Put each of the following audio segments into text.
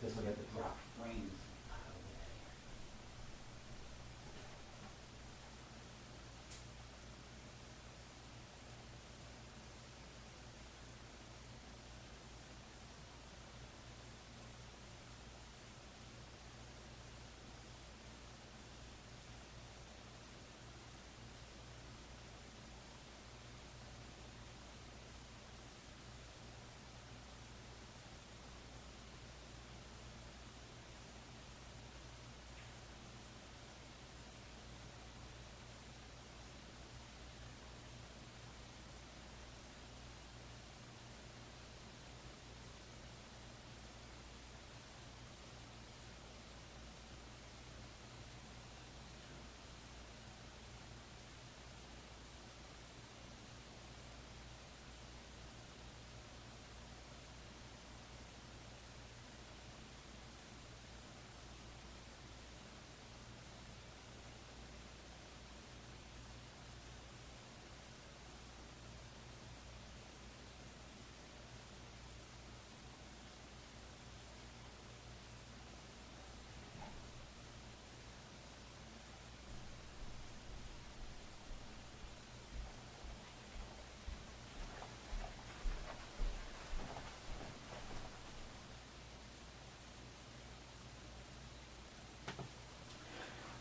This will get the dropped frames out of the way.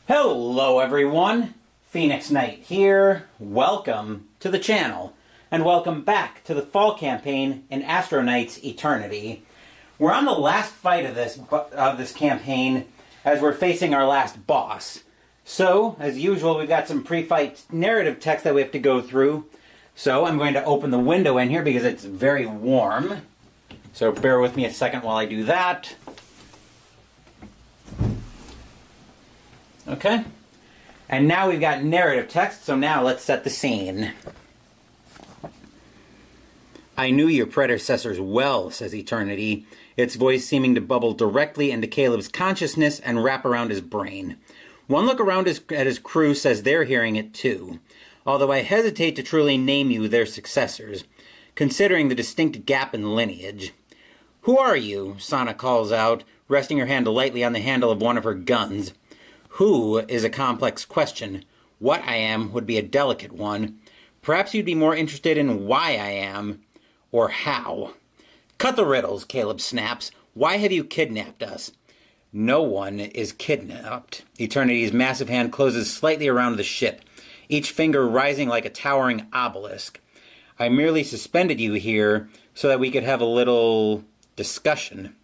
Hello everyone, Phoenix Knight here. Welcome to the channel, and welcome back to the fall campaign in Astro Knights Eternity. We're on the last fight of this campaign as we're facing our last boss. So, as usual, we've got some pre-fight narrative text that we have to go through. So I'm going to open the window in here because it's very warm. So bear with me a second while I do that. Okay, and now we've got narrative text, so now let's set the scene. I knew your predecessors well, says Eternity, its voice seeming to bubble directly into Caleb's consciousness and wrap around his brain. One look around at his crew says they're hearing it too, although I hesitate to truly name you their successors, considering the distinct gap in lineage. Who are you? Sana calls out, resting her hand lightly on the handle of one of her guns. Who is a complex question. What I am would be a delicate one. Perhaps you'd be more interested in why I am, or how. Cut the riddles, Caleb snaps. Why have you kidnapped us? No one is kidnapped. Eternity's massive hand closes slightly around the ship, each finger rising like a towering obelisk. I merely suspended you here so that we could have a little discussion.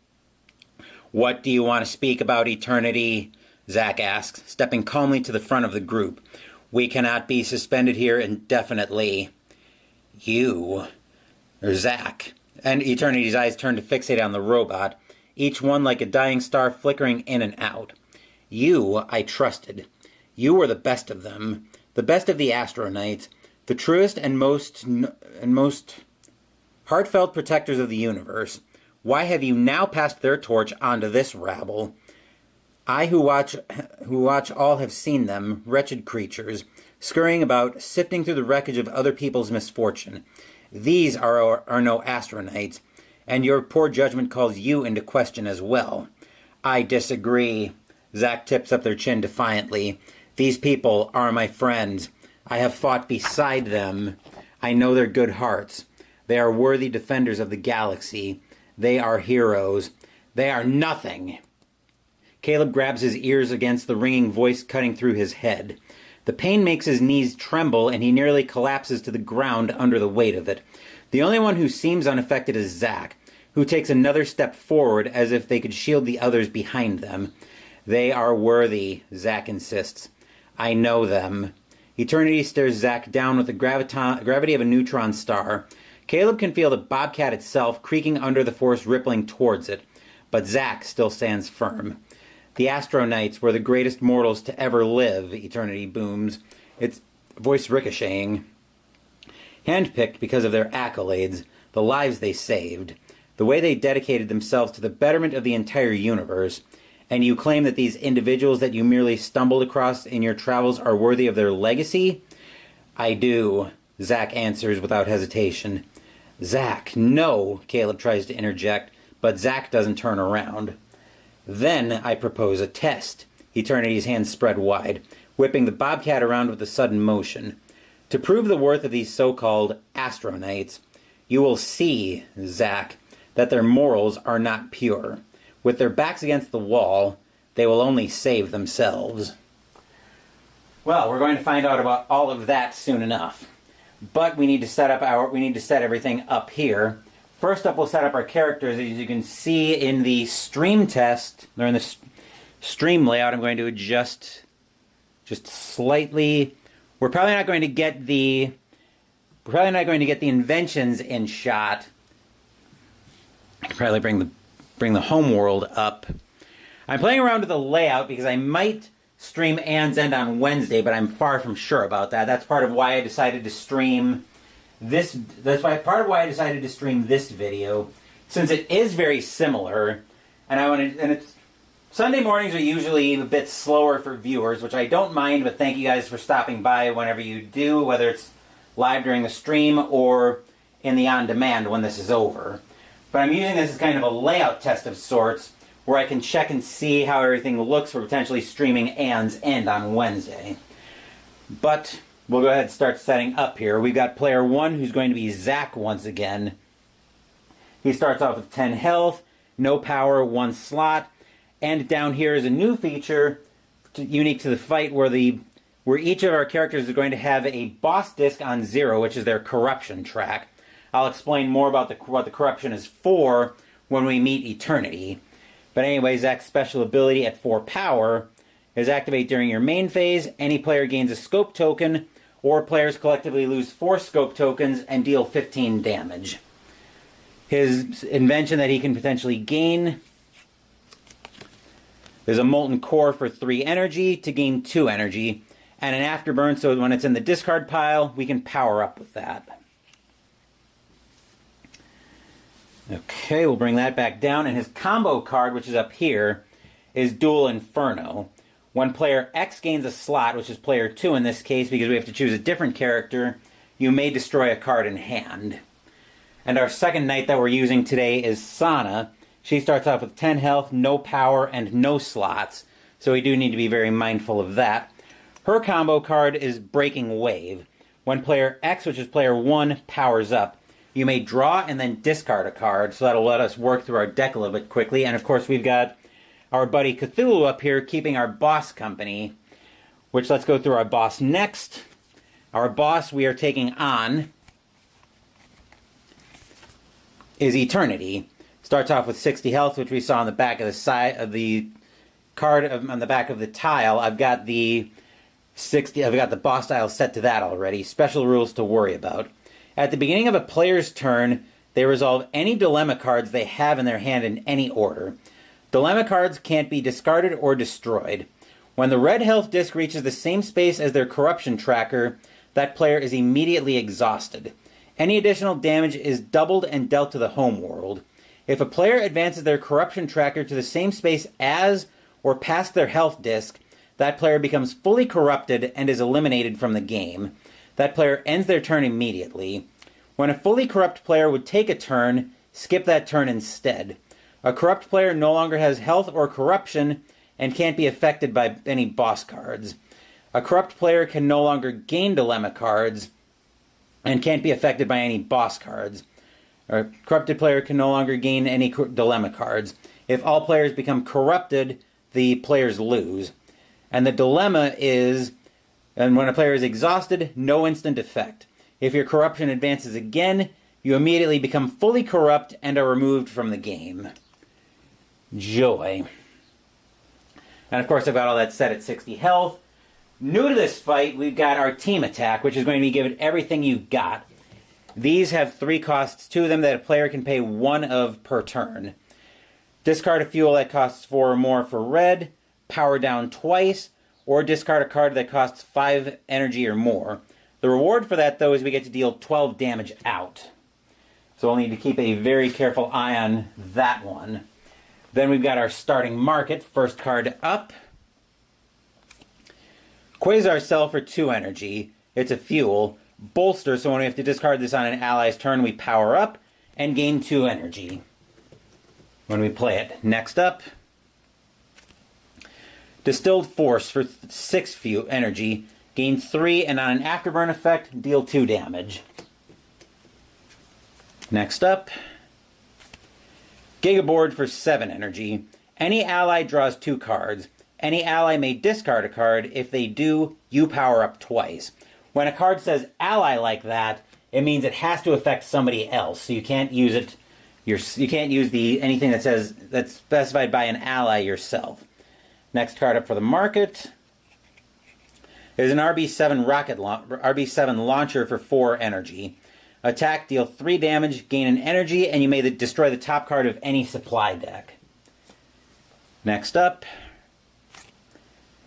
What do you want to speak about, Eternity? Zack asks, stepping calmly to the front of the group. We cannot be suspended here indefinitely. You, or Zack. And Eternity's eyes turn to fixate on the robot, each one like a dying star flickering in and out. You, I trusted. You were the best of them, the best of the Astro Knights, the truest and most heartfelt protectors of the universe. Why have you now passed their torch onto this rabble? I who watch all have seen them, wretched creatures, scurrying about, sifting through the wreckage of other people's misfortune. These are no Astro Knights, and your poor judgment calls you into question as well. I disagree. Zack tips up their chin defiantly. These people are my friends. I have fought beside them. I know their good hearts. They are worthy defenders of the galaxy. They are heroes. They are nothing. Caleb grabs his ears against the ringing voice cutting through his head. The pain makes his knees tremble, and he nearly collapses to the ground under the weight of it. The only one who seems unaffected is Zack, who takes another step forward as if they could shield the others behind them. They are worthy, Zack insists. I know them. Eternity stares Zack down with the gravity of a neutron star. Caleb can feel the Bobcat itself creaking under the force rippling towards it, but Zack still stands firm. The Astro Knights were the greatest mortals to ever live, Eternity booms, its voice ricocheting. Handpicked because of their accolades, the lives they saved, the way they dedicated themselves to the betterment of the entire universe, and you claim that these individuals that you merely stumbled across in your travels are worthy of their legacy? I do, Zack answers without hesitation. Zack, no, Caleb tries to interject, but Zack doesn't turn around. Then I propose a test. Eternity's hands spread wide, whipping the Bobcat around with a sudden motion. To prove the worth of these so-called Astro Knights, you will see, Zack, that their morals are not pure. With their backs against the wall, they will only save themselves. Well, we're going to find out about all of that soon enough. But we need to set everything up here. First up, we'll set up our characters. As you can see in the stream test, or in the stream layout, I'm going to adjust just slightly. We're probably not going to get the inventions in shot. I can probably bring the home world up. I'm playing around with the layout because I might stream Anne's End on Wednesday, but I'm far from sure about that. That's part of why I decided to stream this. Part of why I decided to stream this video, since it is very similar, and it's Sunday mornings are usually a bit slower for viewers, which I don't mind. But thank you guys for stopping by whenever you do, whether it's live during the stream or in the on-demand when this is over. But I'm using this as kind of a layout test of sorts, where I can check and see how everything looks for potentially streaming Anne's End on Wednesday. But we'll go ahead and start setting up here. We've got player 1, who's going to be Zack once again. He starts off with 10 health, no power, 1 slot, and down here is a new feature unique to the fight where each of our characters is going to have a boss disc on 0, which is their corruption track. I'll explain more about what the corruption is for when we meet Eternity. But anyway, Zack's special ability at 4 power is activate during your main phase. Any player gains a scope token, or players collectively lose 4 scope tokens and deal 15 damage. His invention that he can potentially gain is a molten core for 3 energy to gain 2 energy, and an afterburn, so when it's in the discard pile, we can power up with that. Okay, we'll bring that back down, and his combo card, which is up here, is Dual Inferno. When player X gains a slot, which is player 2 in this case, because we have to choose a different character, you may destroy a card in hand. And our second knight that we're using today is Sana. She starts off with 10 health, no power, and no slots, so we do need to be very mindful of that. Her combo card is Breaking Wave. When player X, which is player 1, powers up, you may draw and then discard a card, so that'll let us work through our deck a little bit quickly. And of course, we've got our buddy Cthulhu up here keeping our boss company, which let's go through our boss next. Our boss we are taking on is Eternity. Starts off with 60 health, which we saw on the back of the side of the card on the back of the tile. I've got the boss tile set to that already. Special rules to worry about. At the beginning of a player's turn, they resolve any dilemma cards they have in their hand in any order. Dilemma cards can't be discarded or destroyed. When the red health disc reaches the same space as their corruption tracker, that player is immediately exhausted. Any additional damage is doubled and dealt to the home world. If a player advances their corruption tracker to the same space as or past their health disc, that player becomes fully corrupted and is eliminated from the game. That player ends their turn immediately. When a fully corrupt player would take a turn, skip that turn instead. A corrupt player no longer has health or corruption and can't be affected by any boss cards. A corrupt player can no longer gain dilemma cards and can't be affected by any boss cards. A corrupted player can no longer gain any dilemma cards. If all players become corrupted, the players lose. And the dilemma is, and when a player is exhausted, no instant effect. If your corruption advances again, you immediately become fully corrupt and are removed from the game. Joy. And of course I've got all that set at 60 health. New to this fight, we've got our team attack, which is going to be given everything you've got. These have 3 costs to them that a player can pay 1 of per turn. Discard a fuel that costs 4 or more for red, power down twice, or discard a card that costs 5 energy or more. The reward for that, though, is we get to deal 12 damage out. So we'll need to keep a very careful eye on that one. Then we've got our starting market, first card up. Quasar Cell for 2 energy. It's a fuel. Bolster, so when we have to discard this on an ally's turn, we power up and gain 2 energy when we play it. Next up, Distilled Force for 6 energy. Gain 3, and on an afterburn effect, deal 2 damage. Next up, Gigaboard for 7 energy. Any ally draws 2 cards. Any ally may discard a card. If they do, you power up twice. When a card says ally like that, it means it has to affect somebody else. So you can't use it. You can't use anything that says that's specified by an ally yourself. Next card up for the market is an RB7 RB7 launcher for 4 energy. Attack, deal 3 damage, gain an energy, and you may destroy the top card of any supply deck. Next up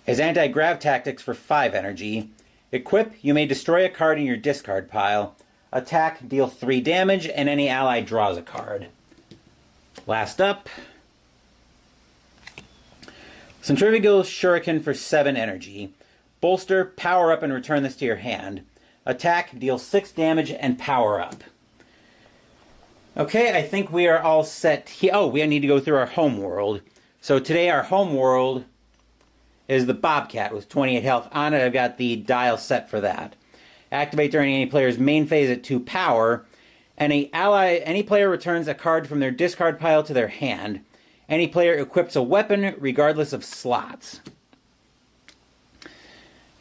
is Anti-Grav Tactics for 5 energy. Equip, you may destroy a card in your discard pile. Attack, deal 3 damage, and any ally draws a card. Last up, Centrifugal Shuriken for 7 energy. Bolster, power up, and return this to your hand. Attack, deal 6 damage, and power up. Okay, I think we are all set here. Oh, we need to go through our home world. So today our home world is the Bobcat with 28 health on it. I've got the dial set for that. Activate during any player's main phase at 2 power. Any player returns a card from their discard pile to their hand. Any player equips a weapon regardless of slots.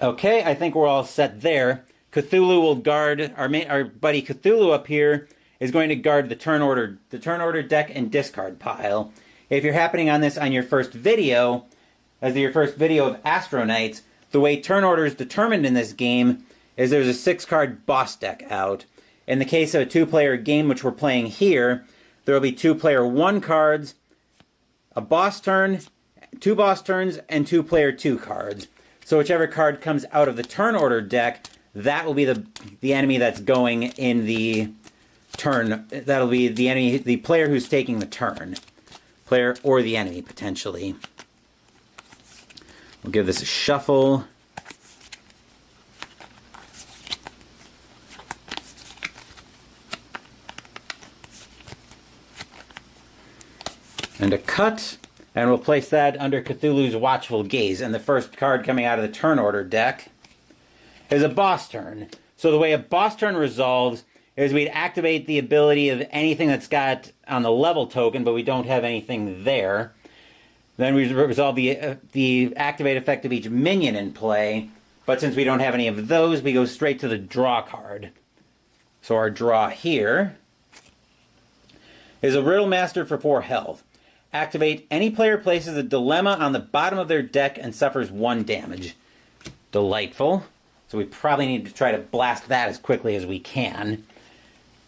Okay, I think we're all set there. Cthulhu will guard, our buddy Cthulhu up here is going to guard the turn order deck and discard pile. If you're happening on this on your first video, as your first video of Astro Knights, the way turn order is determined in this game is there's a 6-card boss deck out. In the case of a 2-player game, which we're playing here, there will be 2-player 1 cards, a boss turn, 2 boss turns, and 2-player 2 cards. So whichever card comes out of the turn order deck, that will be the enemy that's going in the turn. That'll be the enemy, the player who's taking the turn. Player or the enemy, potentially. We'll give this a shuffle. And a cut, and we'll place that under Cthulhu's Watchful Gaze. And the first card coming out of the turn order deck is a boss turn. So the way a boss turn resolves is we'd activate the ability of anything that's got on the level token, but we don't have anything there. Then we resolve the activate effect of each minion in play, but since we don't have any of those, we go straight to the draw card. So our draw here is a Riddle Master for 4 health. Activate, any player places a dilemma on the bottom of their deck and suffers 1 damage. Delightful. So we probably need to try to blast that as quickly as we can.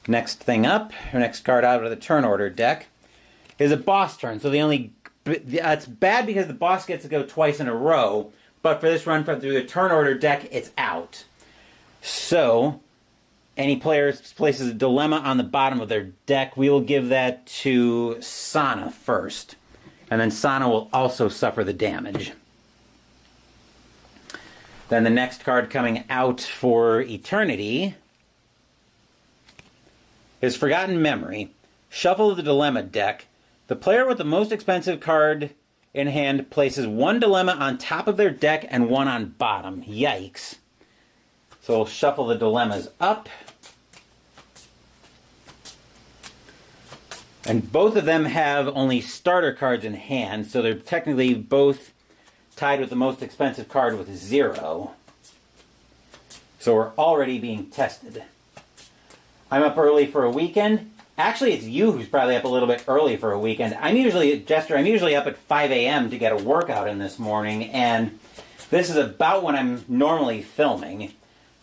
Next thing up, or next card out of the turn order deck, is a boss turn. So it's bad because the boss gets to go twice in a row, but for this run through the turn order deck, it's out. So any player places a dilemma on the bottom of their deck, we will give that to Sana first. And then Sana will also suffer the damage. Then the next card coming out for Eternity is Forgotten Memory. Shuffle the Dilemma deck. The player with the most expensive card in hand places 1 dilemma on top of their deck and 1 on bottom. Yikes. So we'll shuffle the dilemmas up. And both of them have only starter cards in hand, so they're technically both tied with the most expensive card with 0. So we're already being tested. I'm up early for a weekend. Actually, it's you who's probably up a little bit early for a weekend. I'm usually up at 5 a.m. to get a workout in this morning, and this is about when I'm normally filming.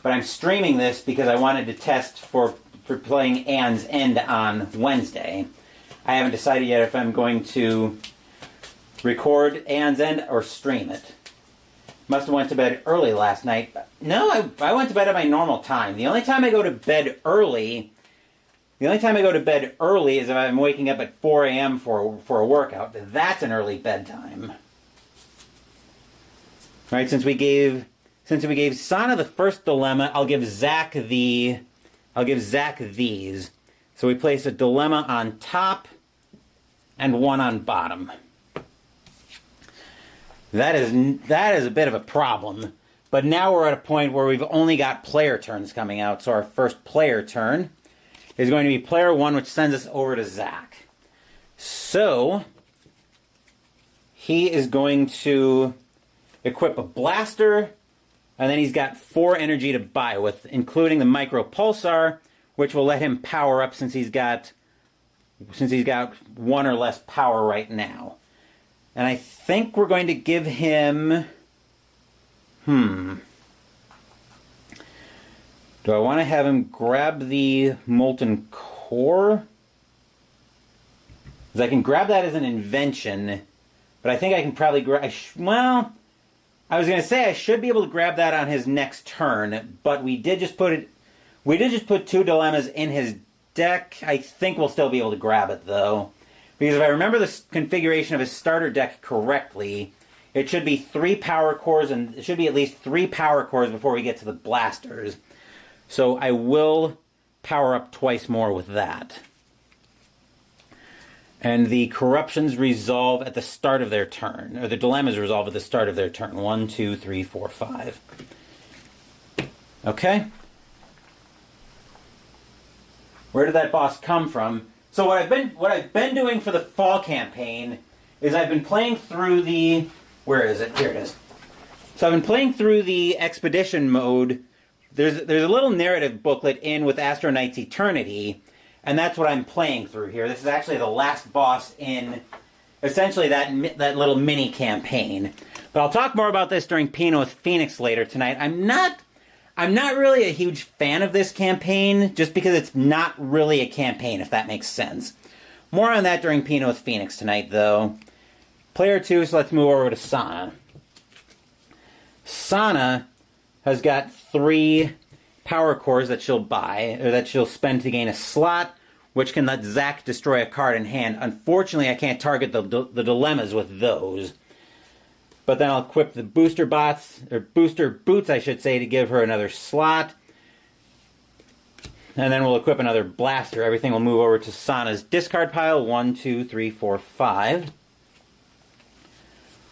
But I'm streaming this because I wanted to test for playing Anne's End on Wednesday. I haven't decided yet if I'm going to record Anne's End or stream it. Must have went to bed early last night. No, I went to bed at my normal time. The only time I go to bed early is if I'm waking up at 4 a.m. for a workout. That's an early bedtime. Right, since we gave Sana the first dilemma, I'll give Zach these. So we place a dilemma on top and 1 on bottom. That is a bit of a problem. But now we're at a point where we've only got player turns coming out. So our first player turn is going to be player 1, which sends us over to Zach. So he is going to equip a blaster, and then he's got 4 energy to buy with, including the micro pulsar, which will let him power up since he's got 1 or less power right now. And I think we're going to give him... Do I want to have him grab the molten core? Because I can grab that as an invention, but I think I can probably grab... Well, I was going to say I should be able to grab that on his next turn, but we did just put 2 dilemmas in his deck. I think we'll still be able to grab it, though. Because if I remember the configuration of his starter deck correctly, it should be 3 power cores, and it should be at least 3 power cores before we get to the blasters. So I will power up twice more with that. And the corruptions resolve at the start of their turn, or the dilemmas resolve at the start of their turn. 1, 2, 3, 4, 5. Okay. Where did that boss come from? So what I've been doing for the fall campaign is I've been playing through the... Where is it? Here it is. So I've been playing through the expedition mode. There's a little narrative booklet in with Astro Knights Eternity, and that's what I'm playing through here. This is actually the last boss in essentially that little mini campaign. But I'll talk more about this during Pino with Phoenix later tonight. I'm not really a huge fan of this campaign, just because it's not really a campaign, if that makes sense. More on that during Pino with Phoenix tonight, though. Player 2, so let's move over to Sana. Sana has got 3 power cores that she'll buy, or that she'll spend to gain a slot, which can let Zack destroy a card in hand. Unfortunately, I can't target the dilemmas with those. But then I'll equip the booster boots, I should say, to give her another slot. And then we'll equip another blaster. Everything will move over to Sana's discard pile. 1, 2, 3, 4, 5.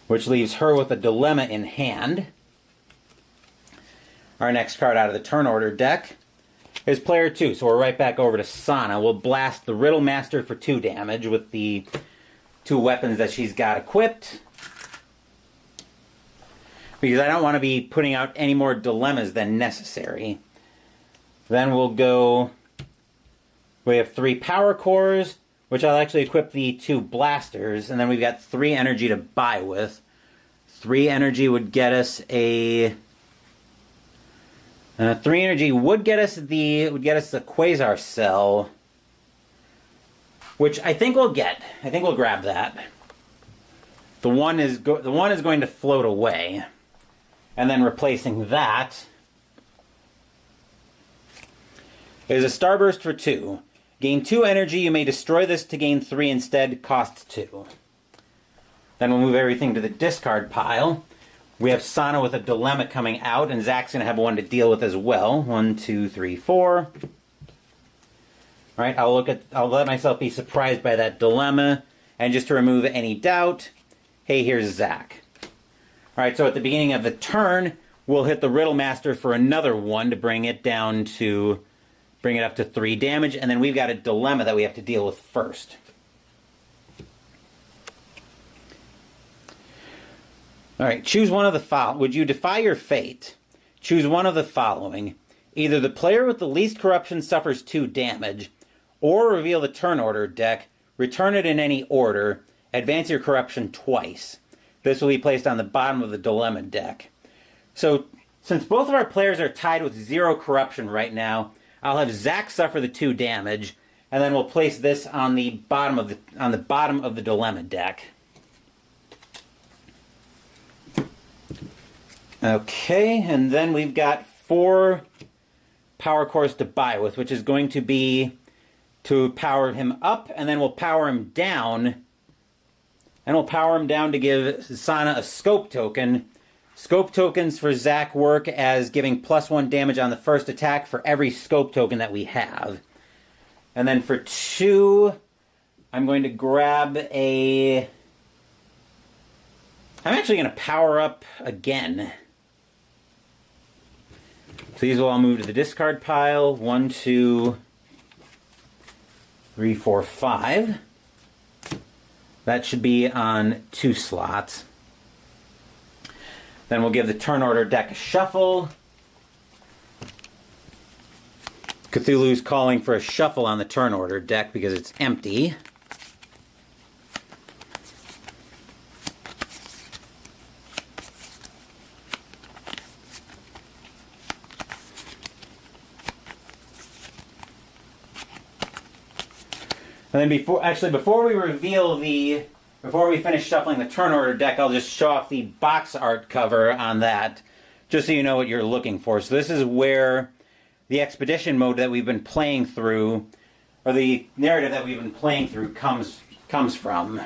Which leaves her with a dilemma in hand. Our next card out of the turn order deck is player 2. So we're right back over to Sana. We'll blast the Riddle Master for 2 damage with the 2 weapons that she's got equipped. Because I don't want to be putting out any more dilemmas than necessary. Then we'll go... We have 3 power cores, which I'll actually equip the 2 blasters, and then we've got 3 energy to buy with. 3 energy would get us a... 3 energy would get us the Quasar Cell, which I think we'll get. I think we'll grab that. The one is going to float away. And then replacing that is a Starburst for 2. Gain 2 energy, you may destroy this to gain 3 instead, costs 2. Then we'll move everything to the discard pile. We have Sana with a dilemma coming out, and Zach's going to have one to deal with as well. 1, 2, 3, 4. Alright, I'll let myself be surprised by that dilemma, and just to remove any doubt, hey, here's Zach. Alright, so at the beginning of the turn, we'll hit the Riddle Master for another 1 to bring it up to 3 damage, and then we've got a dilemma that we have to deal with first. Alright, choose one of the following. Would you defy your fate? Choose one of the following. Either the player with the least corruption suffers 2 damage, or reveal the turn order deck, return it in any order, advance your corruption twice. This will be placed on the bottom of the dilemma deck. So, since both of our players are tied with 0 corruption right now, I'll have Zach suffer the 2 damage, and then we'll place this on the bottom of the dilemma deck. Okay, and then we've got 4 power cores to buy with, which is going to be to power him up, and then we'll power him down. And we'll power him down to give Sana a scope token. Scope tokens for Zach work as giving +1 damage on the first attack for every scope token that we have. And then for 2, I'm going to grab a I'm actually going to power up again. So these will all move to the discard pile. 1, 2, 3, 4, 5. That should be on 2 slots. Then we'll give the turn order deck a shuffle. Cthulhu's calling for a shuffle on the turn order deck because it's empty. And then before we finish shuffling the turn order deck, I'll just show off the box art cover on that, just so you know what you're looking for. So this is where the expedition mode that we've been playing through, or the narrative that we've been playing through, comes from.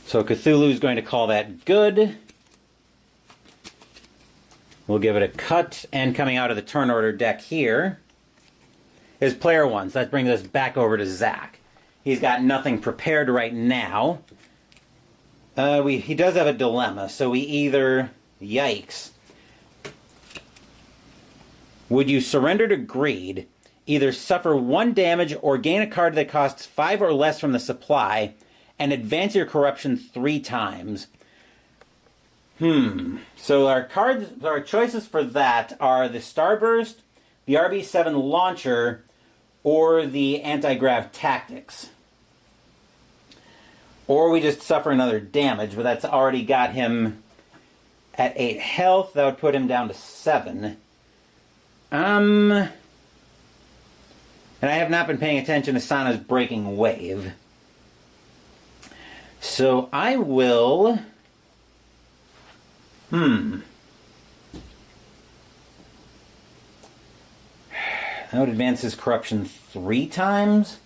So Cthulhu's going to call that good. We'll give it a cut, and coming out of the turn order deck here is player 1. So that brings us back over to Zach. He's got nothing prepared right now. He does have a dilemma, so we either... Yikes. Would you surrender to greed, either suffer 1 damage or gain a card that costs 5 or less from the supply, and advance your corruption 3 times? So our choices for that are the Starburst, the RB7 Launcher, or the Anti-Grav Tactics. Or we just suffer another damage, but that's already got him at 8 health. That would put him down to 7. And I have not been paying attention to Sana's Breaking Wave. So I will... That would advance his corruption 3 times?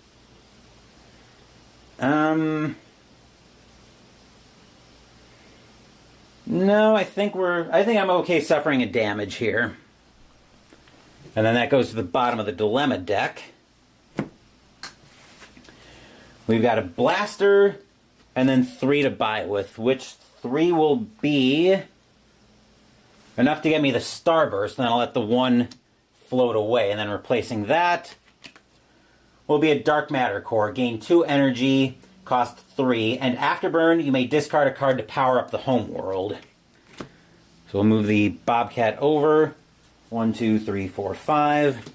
No, I think I'm okay suffering a damage here. And then that goes to the bottom of the dilemma deck. We've got a blaster and then 3 to buy with, which 3 will be enough to get me the Starburst, and then I'll let the 1 float away, and then replacing that will be a Dark Matter Core. Gain 2 energy, cost 3, and afterburn, you may discard a card to power up the homeworld. So we'll move the Bobcat over. 1, 2, 3, 4, 5.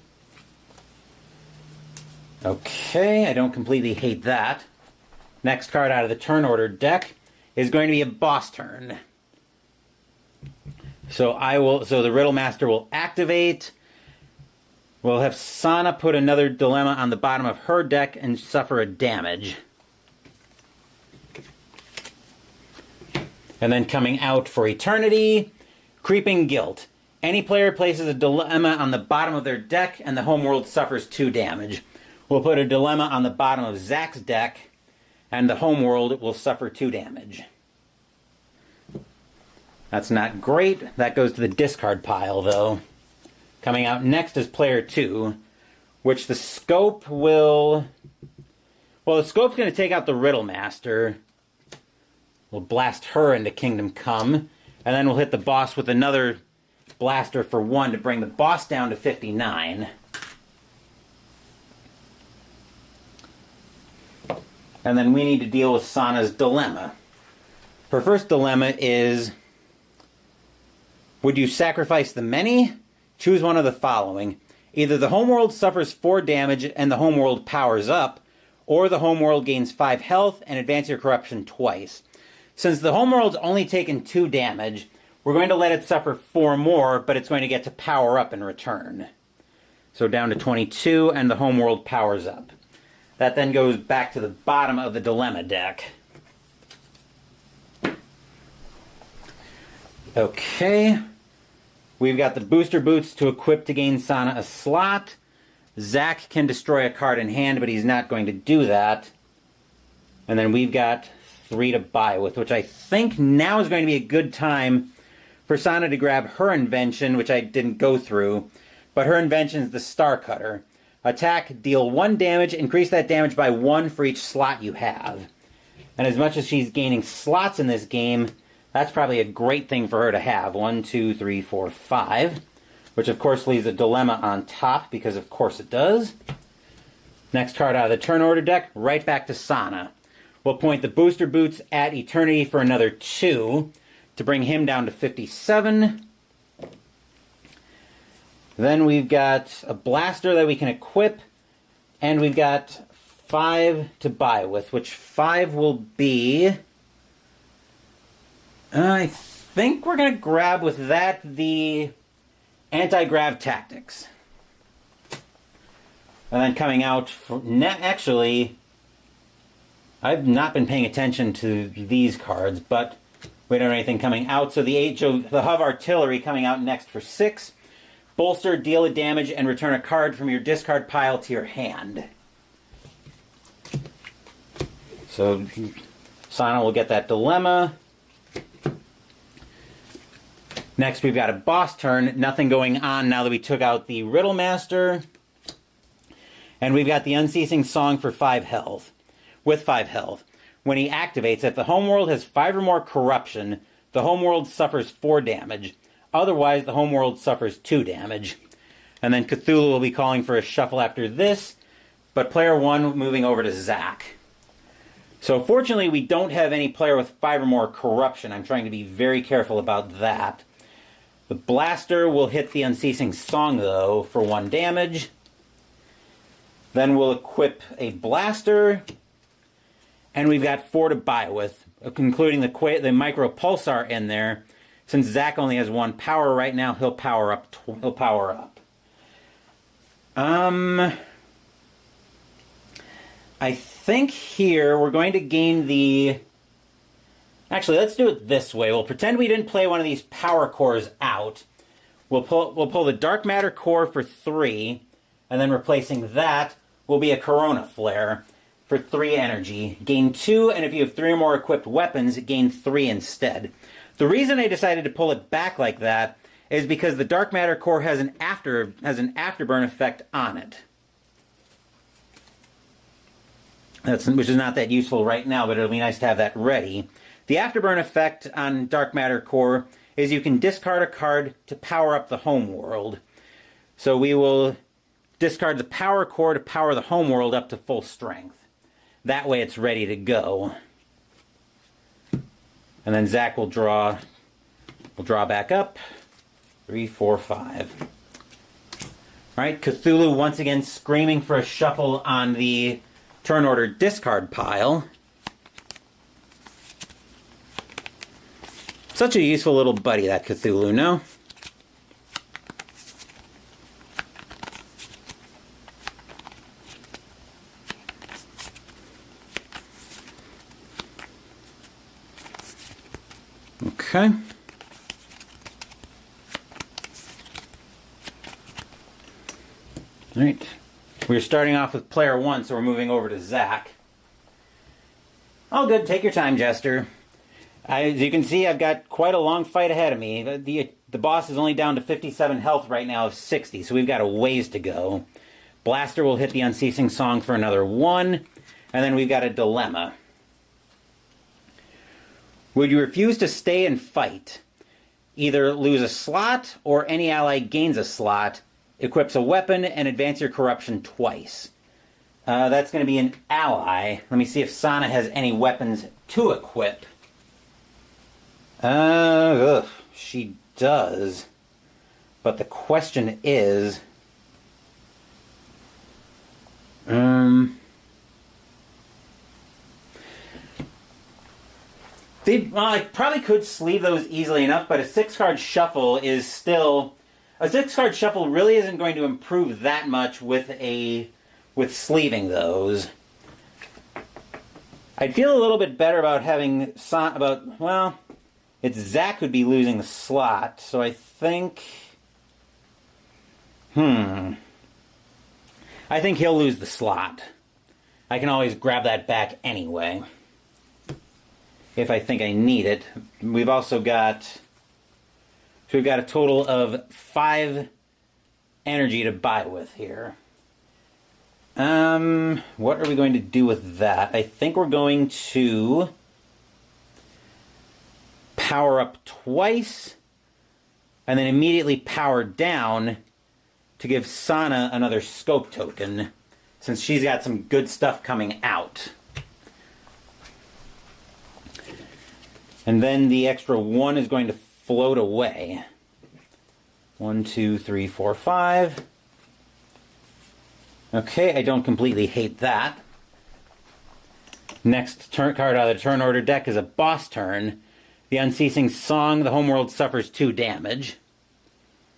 Okay, I don't completely hate that. Next card out of the turn order deck is going to be a boss turn. So the Riddle Master will activate. We'll have Sana put another dilemma on the bottom of her deck and suffer a damage. And then coming out for Eternity, Creeping Guilt. Any player places a dilemma on the bottom of their deck and the homeworld suffers 2 damage. We'll put a dilemma on the bottom of Zach's deck and the homeworld will suffer 2 damage. That's not great. That goes to the discard pile, though. Coming out next is player 2, which the scope will... Well, the scope's going to take out the Riddle Master. We'll blast her into Kingdom Come, and then we'll hit the boss with another blaster for 1 to bring the boss down to 59. And then we need to deal with Sana's dilemma. Her first dilemma is... Would you sacrifice the many? Choose one of the following. Either the homeworld suffers 4 damage and the homeworld powers up, or the homeworld gains 5 health and advance your corruption twice. Since the homeworld's only taken 2 damage, we're going to let it suffer 4 more, but it's going to get to power up in return. So down to 22, and the homeworld powers up. That then goes back to the bottom of the dilemma deck. Okay. We've got the booster boots to equip to gain Sana a slot. Zach can destroy a card in hand, but he's not going to do that. And then we've got 3 to buy with, which I think now is going to be a good time for Sana to grab her invention, which I didn't go through. But her invention is the Star Cutter. Attack, deal 1 damage, increase that damage by 1 for each slot you have. And as much as she's gaining slots in this game, that's probably a great thing for her to have. 1, 2, 3, 4, 5. Which of course leaves a dilemma on top, because of course it does. Next card out of the turn order deck, right back to Sana. We'll point the booster boots at Eternity for another 2 to bring him down to 57. Then we've got a blaster that we can equip, and we've got 5 to buy with, which 5 will be... I think we're going to grab with that the anti-grav tactics. And then coming out, actually, I've not been paying attention to these cards, but we don't have anything coming out. So the Hov Artillery coming out next for 6. Bolster, deal a damage, and return a card from your discard pile to your hand. So Sana will get that dilemma. Next, we've got a boss turn. Nothing going on now that we took out the Riddle Master. And we've got the Unceasing Song for 5 health. With 5 health. When he activates, if the homeworld has 5 or more corruption, the homeworld suffers 4 damage. Otherwise, the homeworld suffers 2 damage. And then Cthulhu will be calling for a shuffle after this, but player 1 moving over to Zach. So fortunately, we don't have any player with 5 or more corruption. I'm trying to be very careful about that. The blaster will hit the Unceasing Song, though, for 1 damage. Then we'll equip a blaster. And we've got 4 to buy with, including the Micro Pulsar in there. Since Zach only has 1 power right now, he'll power up. I think here we're going to gain the... Actually, let's do it this way. We'll pretend we didn't play one of these power cores out. We'll pull the Dark Matter core for 3, and then replacing that will be a Corona Flare for 3 energy. Gain 2, and if you have 3 or more equipped weapons, gain 3 instead. The reason I decided to pull it back like that is because the Dark Matter core has an afterburn effect on it. Which is not that useful right now, but it'll be nice to have that ready. The afterburn effect on Dark Matter core is you can discard a card to power up the homeworld. So we will discard the power core to power the homeworld up to full strength. That way it's ready to go. And then Zach will draw back up. 3, 4, 5. Alright, Cthulhu once again screaming for a shuffle on the turn order discard pile. Such a useful little buddy, that Cthulhu, no? Okay. All right. We're starting off with player 1, so we're moving over to Zach. All good. Take your time, Jester. As you can see, I've got quite a long fight ahead of me. The boss is only down to 57 health right now of 60, so we've got a ways to go. Blaster will hit the Unceasing Song for another 1, and then we've got a dilemma. Would you refuse to stay and fight? Either lose a slot, or any ally gains a slot, equips a weapon, and advance your corruption twice. That's going to be an ally. Let me see if Sana has any weapons to equip. She does. But the question is... I probably could sleeve those easily enough, but a 6-card shuffle is still... A 6-card shuffle really isn't going to improve that much with sleeving those. I'd feel a little bit better about having... it's Zach who'd be losing the slot, so I think... I think he'll lose the slot. I can always grab that back anyway, if I think I need it. We've also got... So we've got a total of 5 energy to buy with here. What are we going to do with that? I think we're going to power up twice and then immediately power down to give Sana another scope token, since she's got some good stuff coming out. And then the extra 1 is going to float away. 1, 2, 3, 4, 5. Okay, I don't completely hate that. Next card out of the turn order deck is a boss turn. The Unceasing Song, the homeworld suffers 2 damage.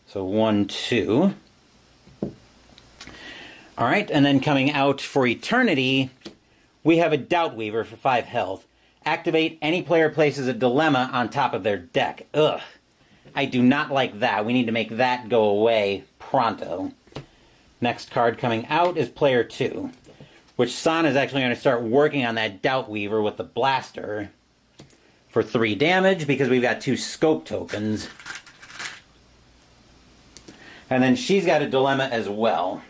So 1, 2. Alright, and then coming out for Eternity, we have a Doubt Weaver for 5 health. Activate, any player places a dilemma on top of their deck. Ugh. I do not like that. We need to make that go away pronto. Next card coming out is Player 2, which Sana is actually going to start working on that Doubt Weaver with the Blaster for 3 damage because we've got 2 scope tokens. And then she's got a dilemma as well.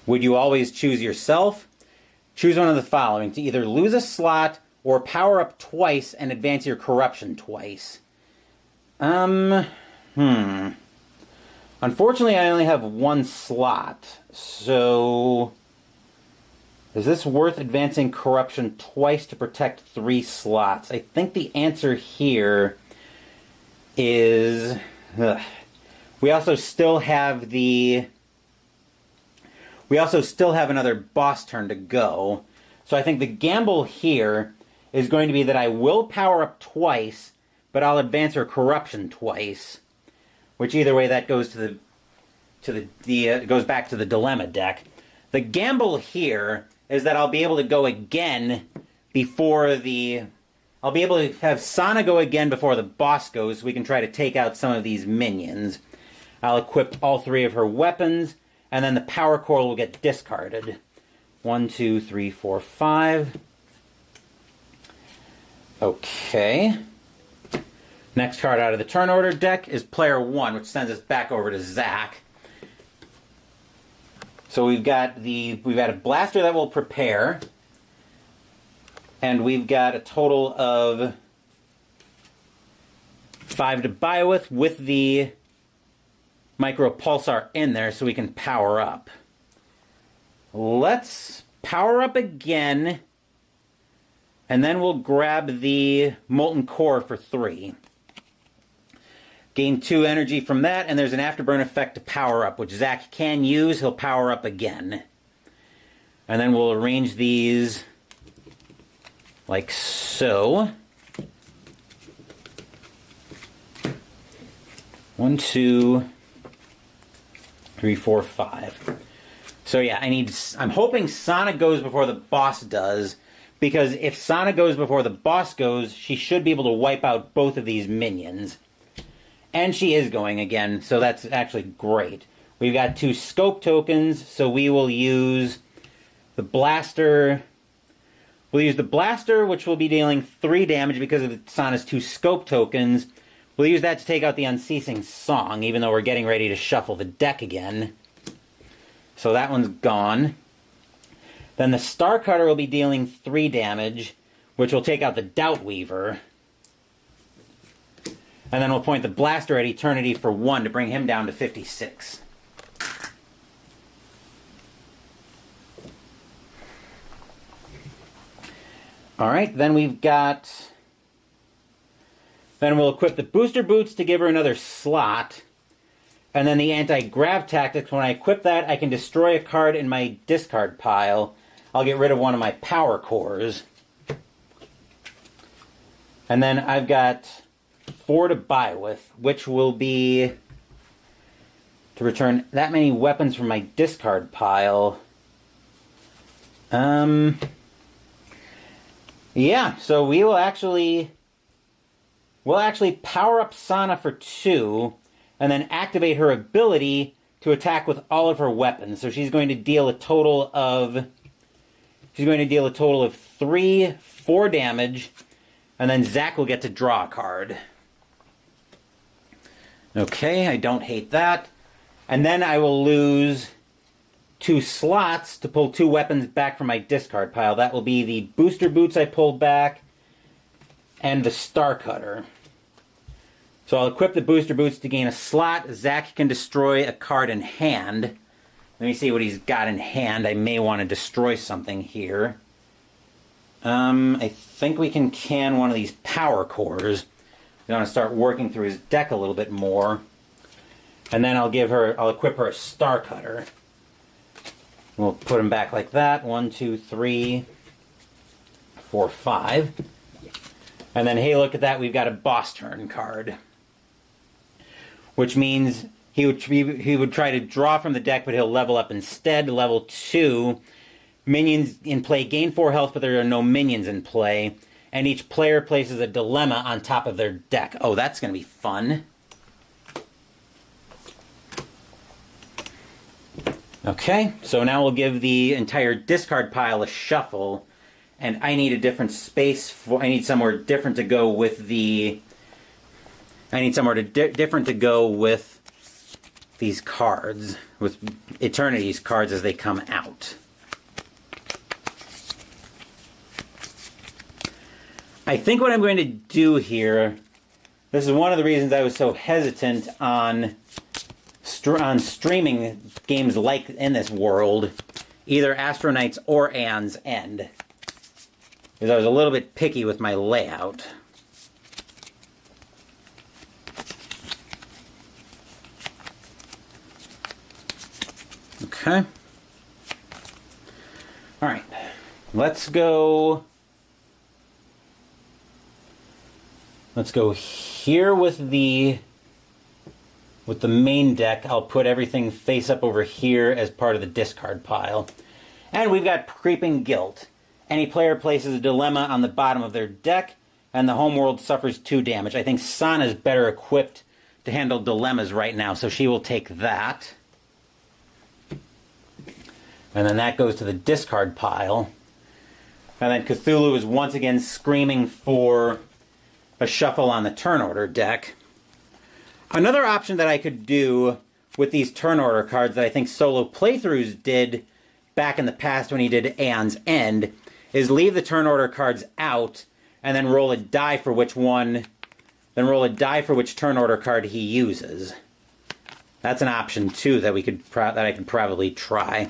Would you always choose yourself? Choose one of the following: to either lose a slot or power up twice and advance your corruption twice. Unfortunately, I only have 1 slot, so is this worth advancing corruption twice to protect 3 slots? I think the answer here is... We also still have another boss turn to go. So I think the gamble here is going to be that I will power up twice, but I'll advance her corruption twice. Which either way, that goes goes back to the dilemma deck. The gamble here is that I'll be able to go again before the... I'll be able to have Sana go again before the boss goes, so we can try to take out some of these minions. I'll equip all 3 of her weapons, and then the power core will get discarded. 1, 2, 3, 4, 5. Okay. Next card out of the turn order deck is Player 1, which sends us back over to Zach. So we've got a blaster that will prepare, and we've got a total of 5 to buy with the micro pulsar in there so we can power up. Let's power up again, and then we'll grab the molten core for 3. Gain 2 energy from that, and there's an afterburn effect to power up, which Zach can use. He'll power up again. And then we'll arrange these like so. 1, 2, 3, 4, 5. So yeah, I'm hoping Sana goes before the boss does, because if Sana goes before the boss goes, she should be able to wipe out both of these minions. And she is going again, so that's actually great. We've got 2 scope tokens, so we will use the blaster. We'll use the blaster, which will be dealing 3 damage because of Sana's 2 scope tokens. We'll use that to take out the Unceasing Song, even though we're getting ready to shuffle the deck again. So that one's gone. Then the Star Cutter will be dealing 3 damage, which will take out the Doubt Weaver. And then we'll point the blaster at Eternity for 1 to bring him down to 56. Alright, then we've got... Then we'll equip the Booster Boots to give her another slot. And then the Anti-Grav Tactics, when I equip that, I can destroy a card in my discard pile. I'll get rid of one of my power cores. And then I've got 4 to buy with, which will be to return that many weapons from my discard pile. Yeah, so we'll actually power up Sana for 2, and then activate her ability to attack with all of her weapons. So she's going to deal a total of 4 damage, and then Zach will get to draw a card. Okay, I don't hate that. And then I will lose 2 slots to pull 2 weapons back from my discard pile. That will be the booster boots I pulled back and the Star Cutter. So I'll equip the booster boots to gain a slot. Zach can destroy a card in hand. Let me see what he's got in hand. I may want to destroy something here. I think we can one of these power cores. We want to start working through his deck a little bit more. And then I'll equip her a Star Cutter. We'll put him back like that. 1, 2, 3, 4, 5. And then, hey, look at that. We've got a boss turn card. Which means he would try to draw from the deck, but he'll level up instead. Level 2. Minions in play gain 4 health, but there are no minions in play. And each player places a dilemma on top of their deck. Oh, that's going to be fun. Okay, so now we'll give the entire discard pile a shuffle. And I need a different space I need somewhere different to go with the... I need somewhere different to go with these cards, with Eternity's cards as they come out. I think what I'm going to do here, this is one of the reasons I was so hesitant on streaming games like in this world, either Astro Knights or Aeon's End, because I was a little bit picky with my layout. Okay. Alright. Let's go here with the main deck. I'll put everything face up over here as part of the discard pile. And we've got Creeping Guilt. Any player places a dilemma on the bottom of their deck, and the homeworld suffers 2 damage. I think Sana's better equipped to handle dilemmas right now, so she will take that. And then that goes to the discard pile. And then Cthulhu is once again screaming for a shuffle on the turn order deck. Another option that I could do with these turn order cards that I think solo playthroughs did back in the past when he did Aeon's End is leave the turn order cards out and then roll a die for which turn order card he uses. That's an option too that I could probably try.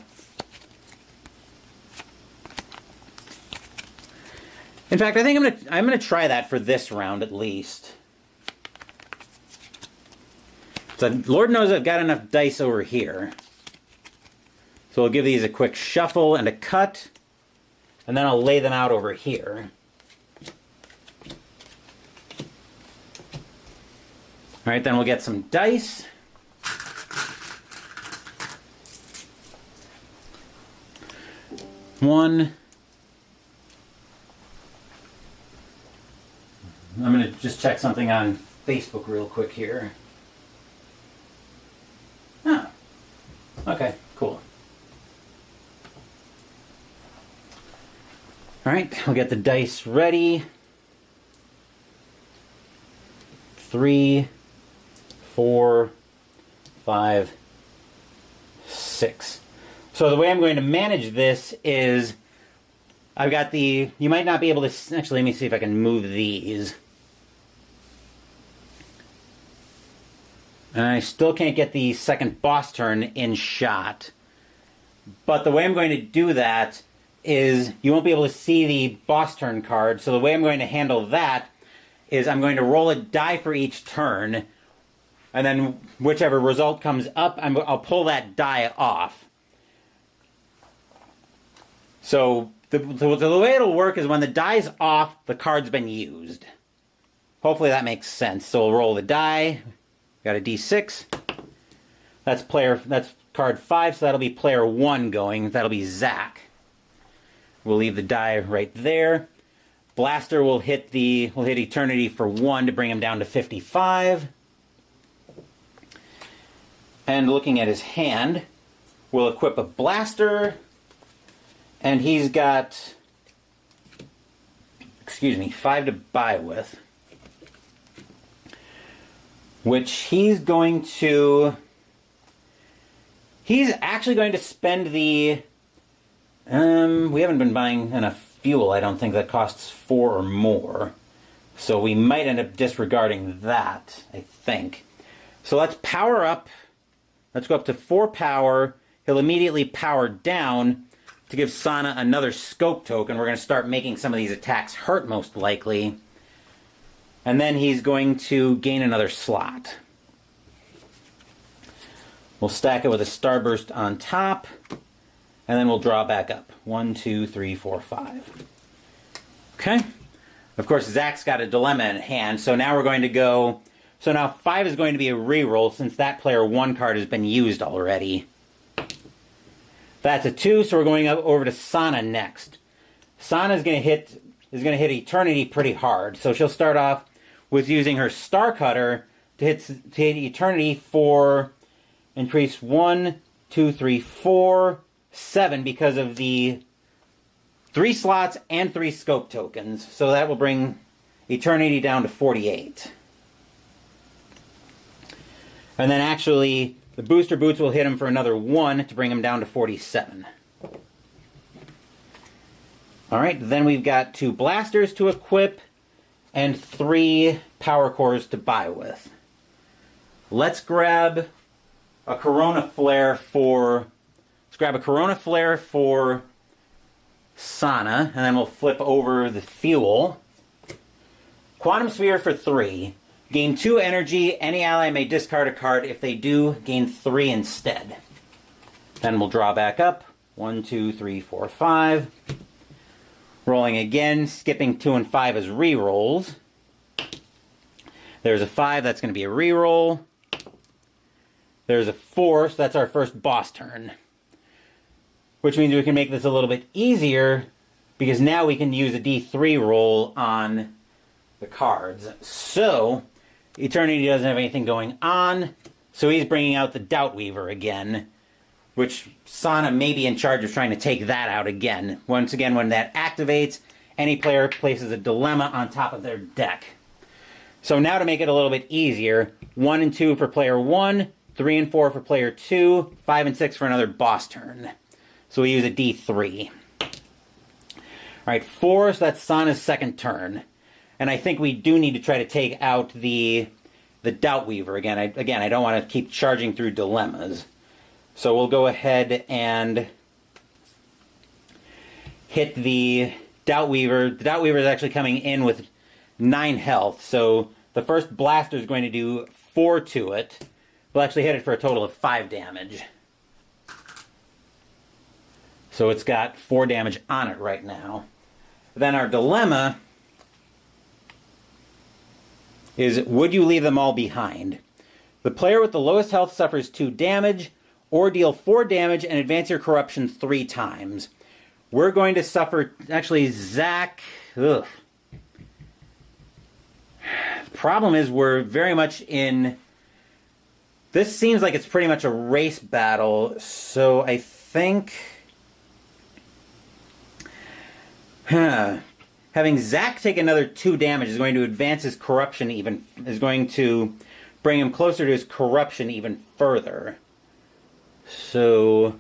In fact, I think I'm gonna try that for this round at least. So Lord knows I've got enough dice over here. So we'll give these a quick shuffle and a cut, and then I'll lay them out over here. All right, then we'll get some dice. One. I'm going to just check something on Facebook real quick here. Ah, okay, cool. All right, we'll get the dice ready. 3, 4, 5, 6. So the way I'm going to manage this is I've got you might not be able to, actually let me see if I can move these. And I still can't get the second boss turn in shot. But the way I'm going to do that is you won't be able to see the boss turn card. So the way I'm going to handle that is I'm going to roll a die for each turn. And then whichever result comes up, I'll pull that die off. So the way it'll work is when the die's off, the card's been used. Hopefully that makes sense. So we'll roll the die. Got a D6. That's card 5, so that'll be player 1 going. That'll be Zach. We'll leave the die right there. Blaster will hit Eternity for 1 to bring him down to 55. And looking at his hand, we'll equip a Blaster. And he's got, 5 to buy with. Which he's going to He's actually going to spend the... we haven't been buying enough fuel, I don't think, that costs 4 or more. So we might end up disregarding that, I think. So let's power up. Let's go up to 4 power. He'll immediately power down to give Sana another scope token. We're going to start making some of these attacks hurt, most likely. And then he's going to gain another slot. We'll stack it with a Starburst on top. And then we'll draw back up. 1, 2, 3, 4, 5. Okay. Of course, Zach's got a dilemma in hand, so now we're going to go... So now 5 is going to be a reroll since that player 1 card has been used already. That's a 2, so we're going over to Sana next. Sana is going to hit Eternity pretty hard, so she'll start off with using her Star Cutter to hit Eternity for increase 1, 2, 3, 4, 7 because of the 3 slots and 3 scope tokens. So that will bring Eternity down to 48. And then actually, the Booster Boots will hit him for another 1 to bring him down to 47. Alright, then we've got 2 Blasters to equip and 3 Power Cores to buy with. Let's grab a Corona Flare for... Let's grab a Corona Flare for Sana, and then we'll flip over the fuel. Quantum Sphere for 3. Gain 2 energy. Any ally may discard a card. If they do, gain 3 instead. Then we'll draw back up. 1, 2, 3, 4, 5. Rolling again. Skipping 2 and 5 as re-rolls. There's a 5. That's going to be a re-roll. There's a 4. So that's our first boss turn. Which means we can make this a little bit easier because now we can use a D3 roll on the cards. So, Eternity doesn't have anything going on, so he's bringing out the Doubt Weaver again, which Sana may be in charge of trying to take that out again. Once again, when that activates, any player places a dilemma on top of their deck. So now to make it a little bit easier, 1 and 2 for player 1, 3 and 4 for player 2, 5 and 6 for another boss turn. So we use a D3. Alright, 4, so that's Sana's second turn. And I think we do need to try to take out the Doubt Weaver again. I don't want to keep charging through dilemmas. So we'll go ahead and hit the Doubt Weaver. The Doubt Weaver is actually coming in with 9 health. So the first blaster is going to do 4 to it. We'll actually hit it for a total of 5 damage. So it's got 4 damage on it right now. Then our dilemma is, would you leave them all behind? The player with the lowest health suffers 2 damage, or deal 4 damage and advance your corruption 3 times. We're going to suffer... Actually, Zach... Ugh. The problem is we're very much in... This seems like it's pretty much a race battle, so I think... Having Zach take another 2 damage is going to advance his corruption even... is going to bring him closer to his corruption even further. So...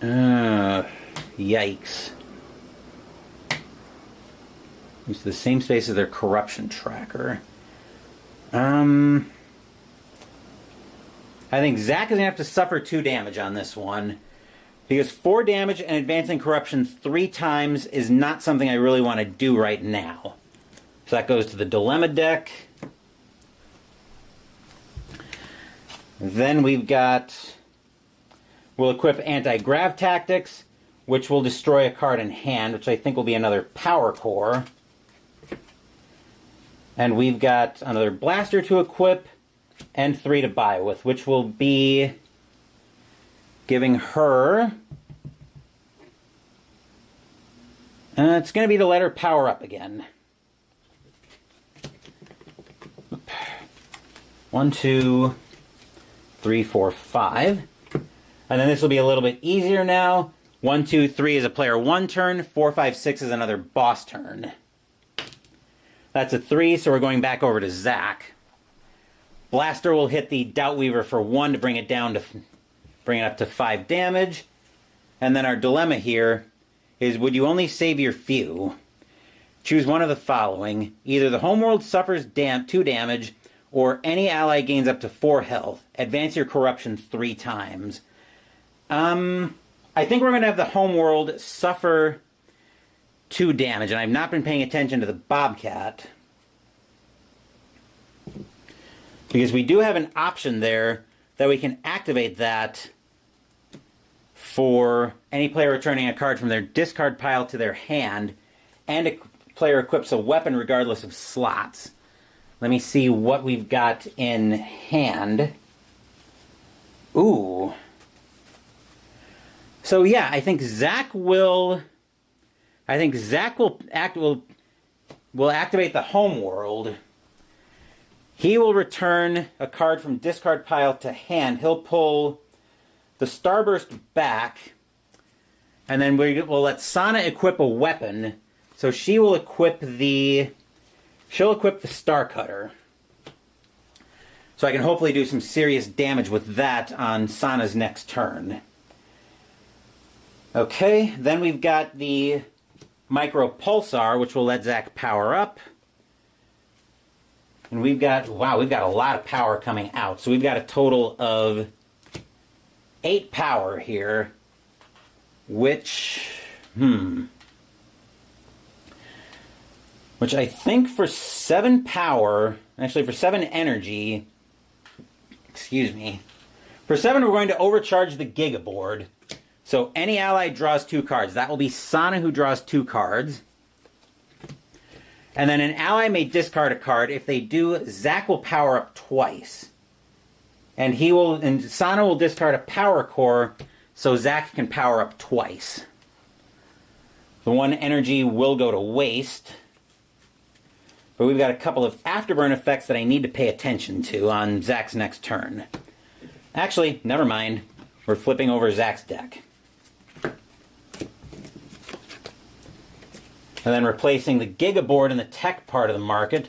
yikes. Use the same space as their corruption tracker. I think Zach is going to have to suffer 2 damage on this one. Because 4 damage and advancing corruption 3 times is not something I really want to do right now. So that goes to the Dilemma deck. Then we've got... We'll equip Anti-Grav Tactics, which will destroy a card in hand, which I think will be another Power Core. And we've got another Blaster to equip, and 3 to buy with, which will be... giving her... it's going to be to let her power up again. 1, 2, 3, 4, 5. And then this will be a little bit easier now. 1, 2, 3 is a player 1 turn. 4, 5, 6 is another boss turn. That's a 3, so we're going back over to Zach. Blaster will hit the Doubtweaver for 1 to bring it up to 5 damage. And then our dilemma here is, would you only save your few? Choose one of the following. Either the homeworld suffers 2 damage, or any ally gains up to 4 health. Advance your corruption 3 times. I think we're going to have the homeworld suffer 2 damage, and I've not been paying attention to the Bobcat. Because we do have an option there that we can activate that for any player returning a card from their discard pile to their hand, and a player equips a weapon regardless of slots. Let me see what we've got in hand. Ooh. So yeah, I think Zach will activate the homeworld. He will return a card from discard pile to hand. He'll pull the Starburst back, and then we'll let Sana equip a weapon. So she'll equip the Star Cutter. So I can hopefully do some serious damage with that on Sana's next turn. Okay, then we've got the Micro Pulsar, which will let Zach power up. And we've got a lot of power coming out. So we've got a total of 8 power here, which I think for 7 power, actually for 7 energy, for 7 we're going to overcharge the Giga Board. So any ally draws 2 cards. That will be Sana who draws 2 cards. And then an ally may discard a card. If they do, Zach will power up twice. And Sana will discard a power core, so Zach can power up twice. The 1 energy will go to waste. But we've got a couple of afterburn effects that I need to pay attention to on Zach's next turn. Actually, never mind. We're flipping over Zach's deck. And then replacing the Giga Board in the tech part of the market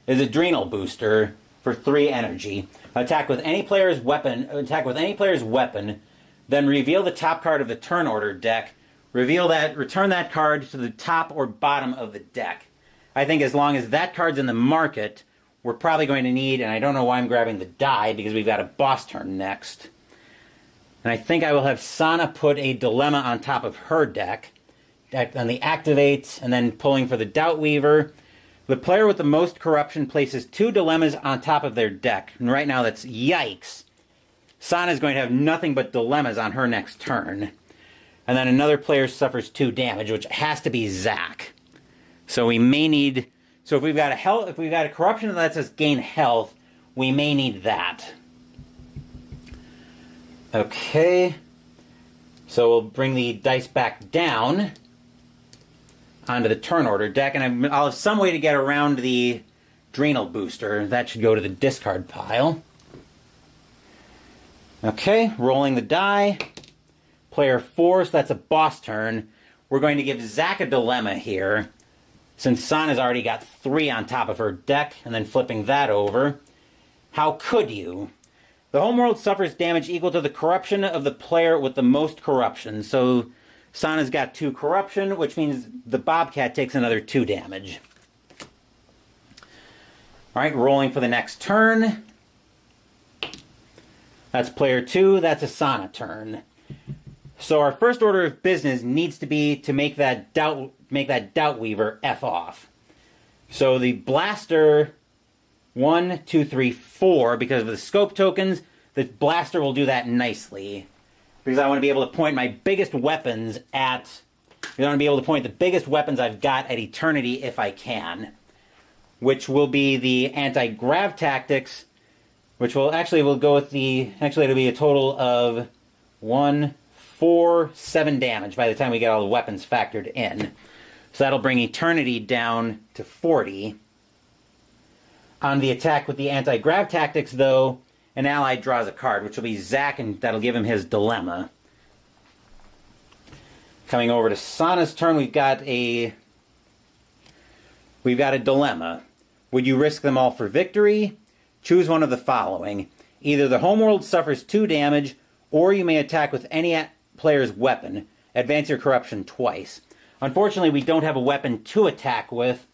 is Adrenal Booster for 3 energy. Attack with any player's weapon, then reveal the top card of the turn order deck. Return that card to the top or bottom of the deck. I think as long as that card's in the market, we're probably going to need, and I don't know why I'm grabbing the die, because we've got a boss turn next. And I think I will have Sana put a dilemma on top of her deck. On the activates, and then pulling for the Doubtweaver. The player with the most corruption places 2 dilemmas on top of their deck. And right now that's yikes. Sana's going to have nothing but dilemmas on her next turn. And then another player suffers 2 damage, which has to be Zach. So we may need... So if we've got a corruption that lets us gain health, we may need that. Okay. So we'll bring the dice back down onto the turn order deck, and I'll have some way to get around the Adrenal Booster. That should go to the discard pile. Okay, rolling the die. Player 4, so that's a boss turn. We're going to give Zach a dilemma here, since Sana's already got 3 on top of her deck, and then flipping that over. How could you? The homeworld suffers damage equal to the corruption of the player with the most corruption. So Sana's got 2 corruption, which means the Bobcat takes another 2 damage. Alright, rolling for the next turn. That's player 2, that's a Sana turn. So our first order of business needs to be to make that Doubtweaver F off. So the Blaster 1, 2, 3, 4, because of the scope tokens, the Blaster will do that nicely. Because I want to be able to point my biggest weapons at... I want to be able to point the biggest weapons I've got at Eternity if I can. Which will be the anti-grav tactics, which will go with the... Actually, it'll be a total of 1, 4, 7 damage by the time we get all the weapons factored in. So that'll bring Eternity down to 40. On the attack with the anti-grav tactics, though, an ally draws a card, which will be Zach, and that'll give him his dilemma. Coming over to Sana's turn, we've got a dilemma. Would you risk them all for victory? choose one of the following. Either the homeworld suffers 2 damage, or you may attack with any player's weapon. Advance your corruption twice. Unfortunately, we don't have a weapon to attack with,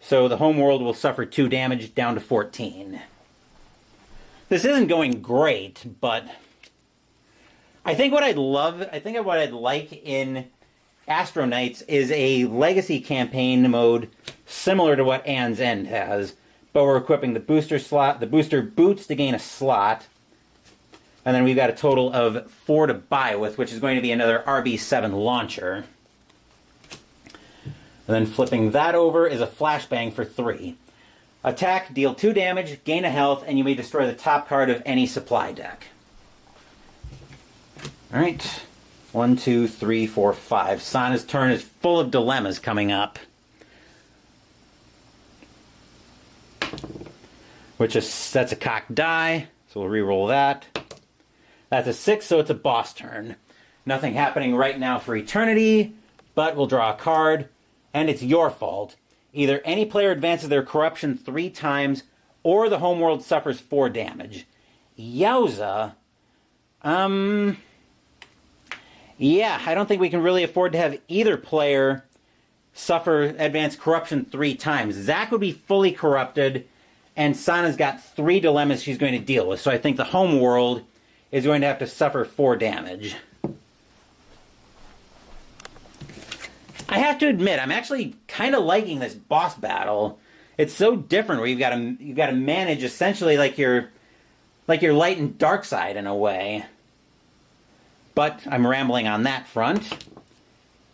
so the homeworld will suffer 2 damage down to 14. This isn't going great, but I think what I'd like in Astro Knights is a legacy campaign mode similar to what Anne's End has, but we're equipping the booster boots to gain a slot, and then we've got a total of 4 to buy with, which is going to be another RB7 launcher. And then flipping that over is a flashbang for 3. Attack, deal 2 damage, gain a health, and you may destroy the top card of any supply deck. Alright. 1, 2, 3, 4, 5. Sana's turn is full of dilemmas coming up. That's a cocked die, so we'll re-roll that. That's a 6, so it's a boss turn. Nothing happening right now for Eternity, but we'll draw a card, and it's your fault. Either any player advances their corruption 3 times, or the homeworld suffers 4 damage. Yowza. Yeah, I don't think we can really afford to have either player advance corruption 3 times. Zach would be fully corrupted, and Sana's got 3 dilemmas she's going to deal with, so I think the homeworld is going to have to suffer 4 damage. I have to admit, I'm actually kind of liking this boss battle. It's so different, where you've got to manage essentially like your light and dark side in a way. But I'm rambling on that front.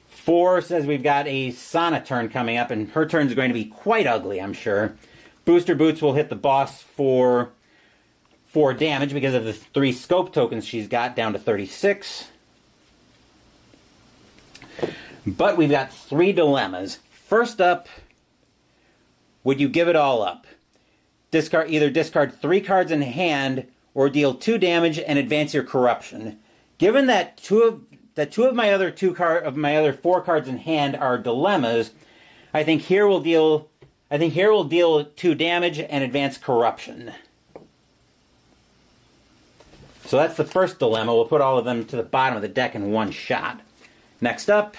4 says we've got a Sana turn coming up, and her turn is going to be quite ugly, I'm sure. Booster Boots will hit the boss for 4 damage because of the 3 scope tokens she's got, down to 36. But we've got 3 dilemmas. First up, would you give it all up? Either discard 3 cards in hand, or deal 2 damage and advance your corruption. Given that two of my other 4 cards in hand are dilemmas, I think here we'll deal 2 damage and advance corruption. So that's the first dilemma. We'll put all of them to the bottom of the deck in one shot. Next up,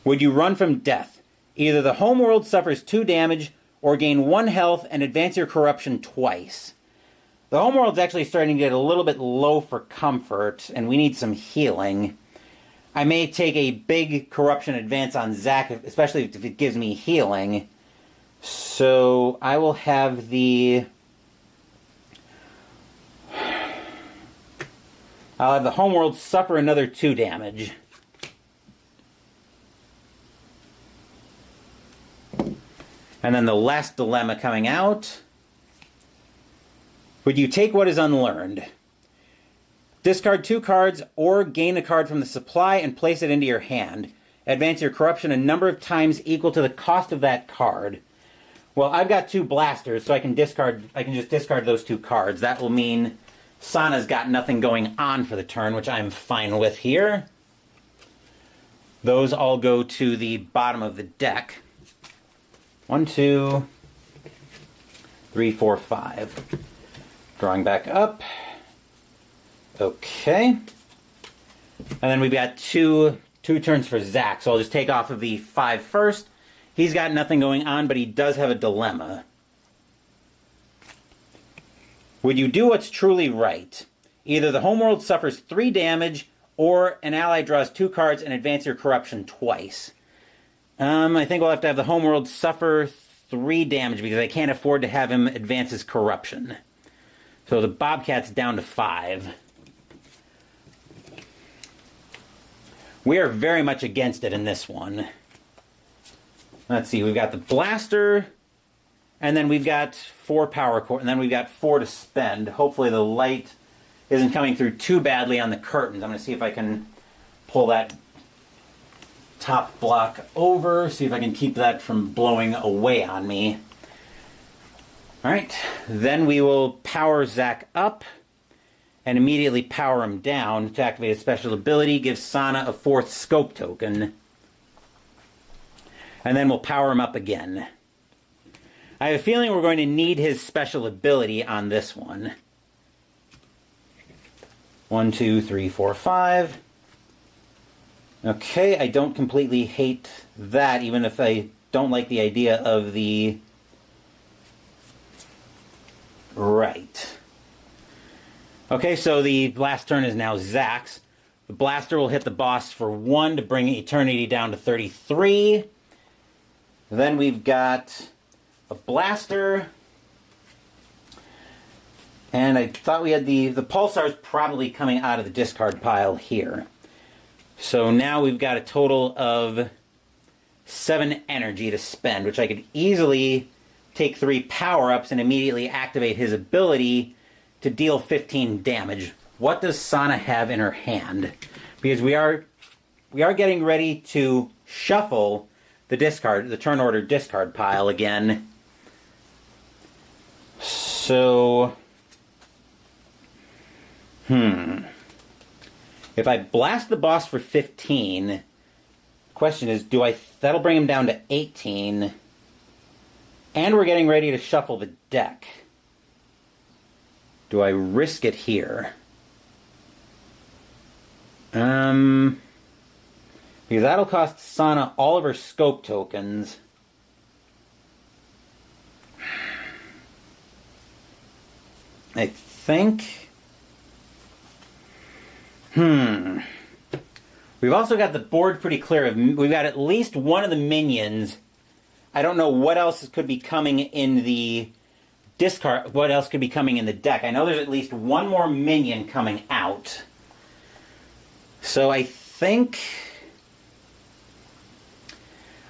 would you run from death? Either the homeworld suffers 2 damage, or gain 1 health and advance your corruption twice. The homeworld's actually starting to get a little bit low for comfort, and we need some healing. I may take a big corruption advance on Zach, especially if it gives me healing. So I will have the homeworld suffer another 2 damage. And then the last dilemma coming out. Would you take what is unlearned? Discard 2 cards or gain a card from the supply and place it into your hand. Advance your corruption a number of times equal to the cost of that card. Well, I've got 2 blasters, so I can just discard those 2 cards. That will mean Sana's got nothing going on for the turn, which I'm fine with here. Those all go to the bottom of the deck. 1, 2, 3, 4, 5. Drawing back up. Okay. And then we've got two turns for Zach, so I'll just take off of the 5 first. He's got nothing going on, but he does have a dilemma. Would you do what's truly right? Either the homeworld suffers 3 damage, or an ally draws 2 cards and advance your corruption twice. I think we'll have to have the homeworld suffer 3 damage, because I can't afford to have him advance his corruption. So the Bobcat's down to 5. We are very much against it in this one. Let's see, we've got the blaster, and then we've got 4 power core, and then we've got 4 to spend. Hopefully the light isn't coming through too badly on the curtains. I'm going to see if I can pull that top block over, see if I can keep that from blowing away on me. Alright, then we will power Zach up and immediately power him down to activate a special ability, give Sana a 4th scope token. And then we'll power him up again. I have a feeling we're going to need his special ability on this one. 1, 2, 3, 4, 5. Okay, I don't completely hate that, even if I don't like the idea of the... Right. Okay, so the last turn is now Zach's. The blaster will hit the boss for 1 to bring Eternity down to 33. Then we've got a blaster. And I thought we had the Pulsar's probably coming out of the discard pile here. So now we've got a total of 7 energy to spend, which I could easily take 3 power-ups and immediately activate his ability to deal 15 damage. What does Sana have in her hand? Because we are getting ready to shuffle the turn order discard pile again. So, if I blast the boss for 15, question is, that'll bring him down to 18, and we're getting ready to shuffle the deck. Do I risk it here? Because that'll cost Sana all of her scope tokens. I think... We've also got the board pretty clear. We've got at least one of the minions. I don't know what else could be coming in the discard. What else could be coming in the deck? I know there's at least one more minion coming out. So I think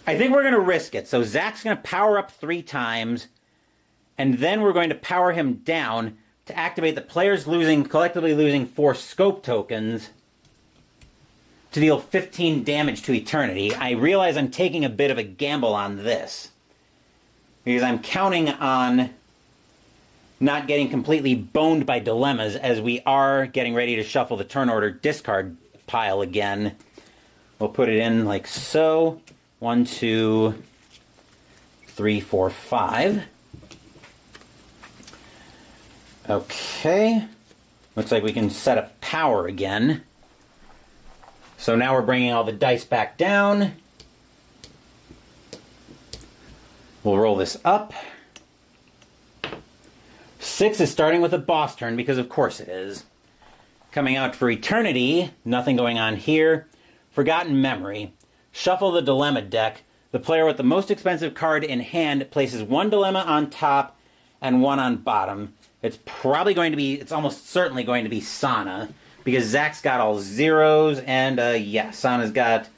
we're going to risk it. So Zach's going to power up 3 times, and then we're going to power him down to activate the players collectively losing 4 scope tokens to deal 15 damage to Eternity. I realize I'm taking a bit of a gamble on this, because I'm counting on not getting completely boned by dilemmas as we are getting ready to shuffle the turn order discard pile again. We'll put it in like so. 1, 2, 3, 4, 5. Okay. Looks like we can set up power again. So now we're bringing all the dice back down. We'll roll this up. 6 is starting with a boss turn, because of course it is. Coming out for Eternity, nothing going on here. Forgotten Memory. Shuffle the Dilemma deck. The player with the most expensive card in hand places 1 dilemma on top and 1 on bottom. It's almost certainly going to be Sana, because Zach's got all 0s, and yeah, Sana's got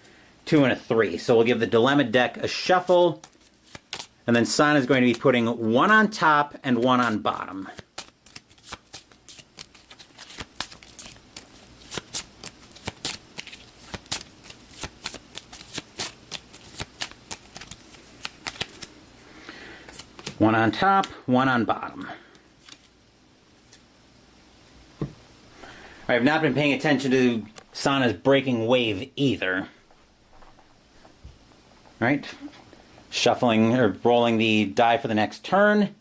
2 and a 3. So we'll give the Dilemma deck a shuffle, and then Sana's going to be putting 1 on top and 1 on bottom. One on top, 1 on bottom. I have not been paying attention to Sana's breaking wave either. Alright. Shuffling, or rolling the die for the next turn.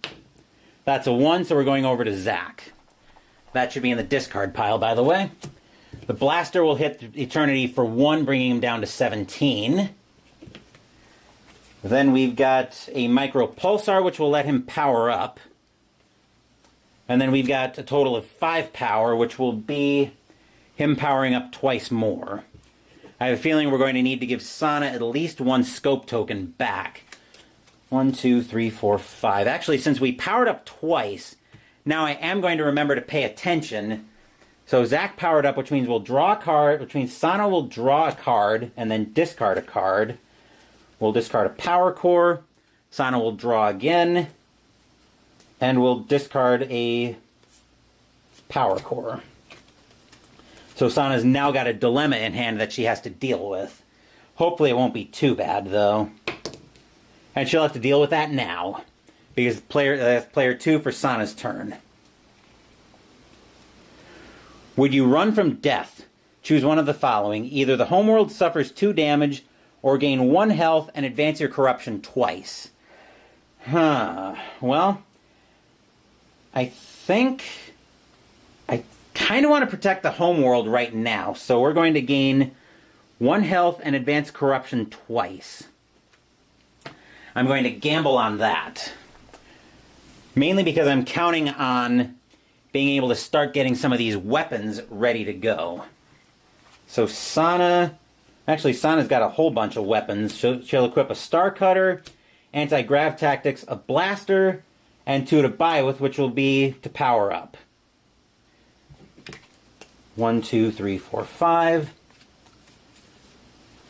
That's a 1, so we're going over to Zach. That should be in the discard pile, by the way. The blaster will hit Eternity for 1, bringing him down to 17. Then we've got a micro pulsar, which will let him power up. And then we've got a total of 5 power, which will be him powering up twice more. I have a feeling we're going to need to give Sana at least 1 scope token back. 1, 2, 3, 4, 5. Actually, since we powered up twice, now I am going to remember to pay attention. So Zach powered up, which means we'll draw a card, which means Sana will draw a card and then discard a card. We'll discard a power core. Sana will draw again. And we'll discard a power core. So Sana's now got a dilemma in hand that she has to deal with. Hopefully it won't be too bad, though. And she'll have to deal with that now, because player 2 for Sana's turn. Would you run from death? Choose one of the following. Either the homeworld suffers 2 damage, or gain 1 health and advance your corruption twice. Well, I think I kind of want to protect the homeworld right now, so we're going to gain 1 health and advance corruption twice. I'm going to gamble on that. Mainly because I'm counting on being able to start getting some of these weapons ready to go. So Sana... Actually, Sana's got a whole bunch of weapons. She'll equip a Star Cutter, Anti-Grav Tactics, a Blaster, and 2 to buy with, which will be to power up. 1, 2, 3, 4, 5.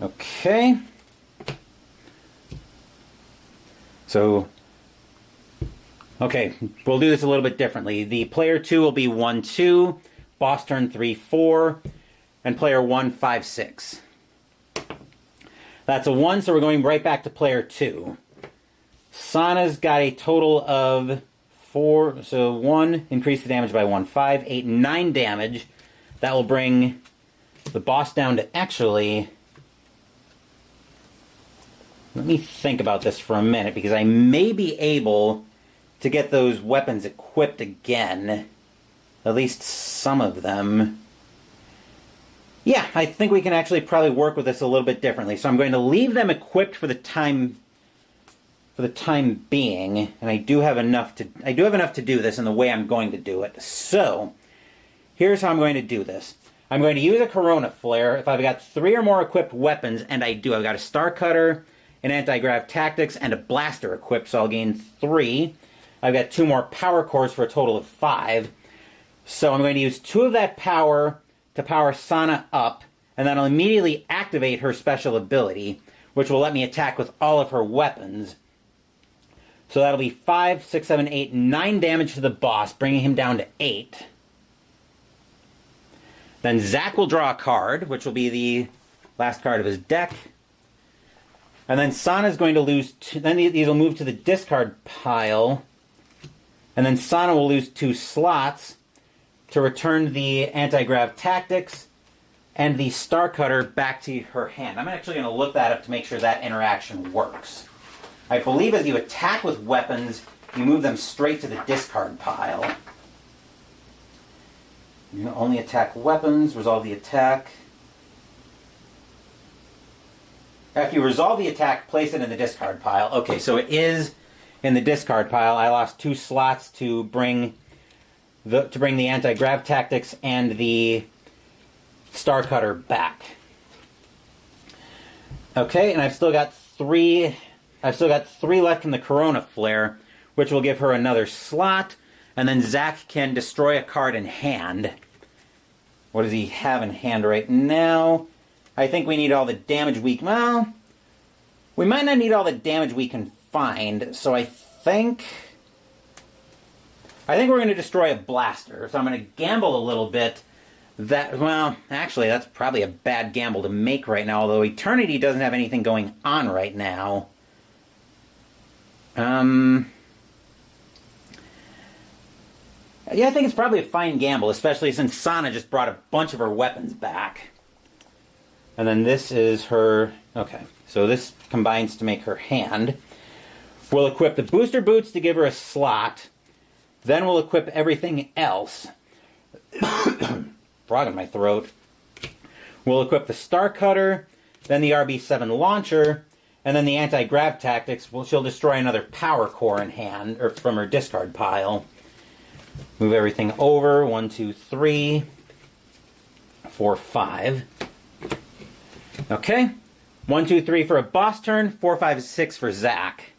Okay. So... Okay, we'll do this a little bit differently. The player 2 will be 1, 2, boss turn 3, 4, and player 1, 5, 6. That's a 1, so we're going right back to player 2. Sana's got a total of 4, so 1, increase the damage by 1, 5, 8, 9 damage. That will bring the boss down to actually... Let me think about this for a minute, because I may be able to get those weapons equipped again. At least some of them. Yeah, I think we can actually probably work with this a little bit differently. So I'm going to leave them equipped for the time being, and I do have enough to do this in the way I'm going to do it. So here's how I'm going to do this. I'm going to use a Corona Flare if I've got 3 or more equipped weapons, and I do. I've got a Star Cutter, an Anti-Grav Tactics, and a Blaster equipped, so I'll gain 3. I've got 2 more power cores for a total of 5. So I'm going to use 2 of that power to power Sana up, and then I'll immediately activate her special ability, which will let me attack with all of her weapons. So that'll be 5, 6, 7, 8, 9 damage to the boss, bringing him down to 8. Then Zack will draw a card, which will be the last card of his deck. And then Sana's going to lose... Then these will move to the discard pile. And then Sana will lose 2 slots to return the Anti-Grav Tactics and the Star Cutter back to her hand. I'm actually going to look that up to make sure that interaction works. I believe as you attack with weapons, you move them straight to the discard pile. You can only attack weapons, resolve the attack. After you resolve the attack, place it in the discard pile. Okay, so it is in the discard pile. I lost 2 slots to bring the Anti-Grav Tactics and the Star Cutter back. Okay, and I've still got 3 left in the Corona Flare, which will give her another slot, and then Zack can destroy a card in hand. What does he have in hand right now? I think we need all the damage we can... Well, we might not need all the damage we can find, so I think we're going to destroy a Blaster. So I'm going to gamble a little bit. Well, actually, that's probably a bad gamble to make right now, although Eternity doesn't have anything going on right now. Yeah, I think it's probably a fine gamble, especially since Sana just brought a bunch of her weapons back. And then this is her... Okay, so this combines to make her hand. We'll equip the Booster Boots to give her a slot. Then we'll equip everything else. Frog in my throat. We'll equip the Star Cutter, then the RB7 Launcher, and then the Anti-Grav Tactics. She'll destroy another power core in hand, or from her discard pile. Move everything over. 1, 2, 3, 4, 5. Okay. 1, 2, 3 for a boss turn. 4, 5, 6 for Zack.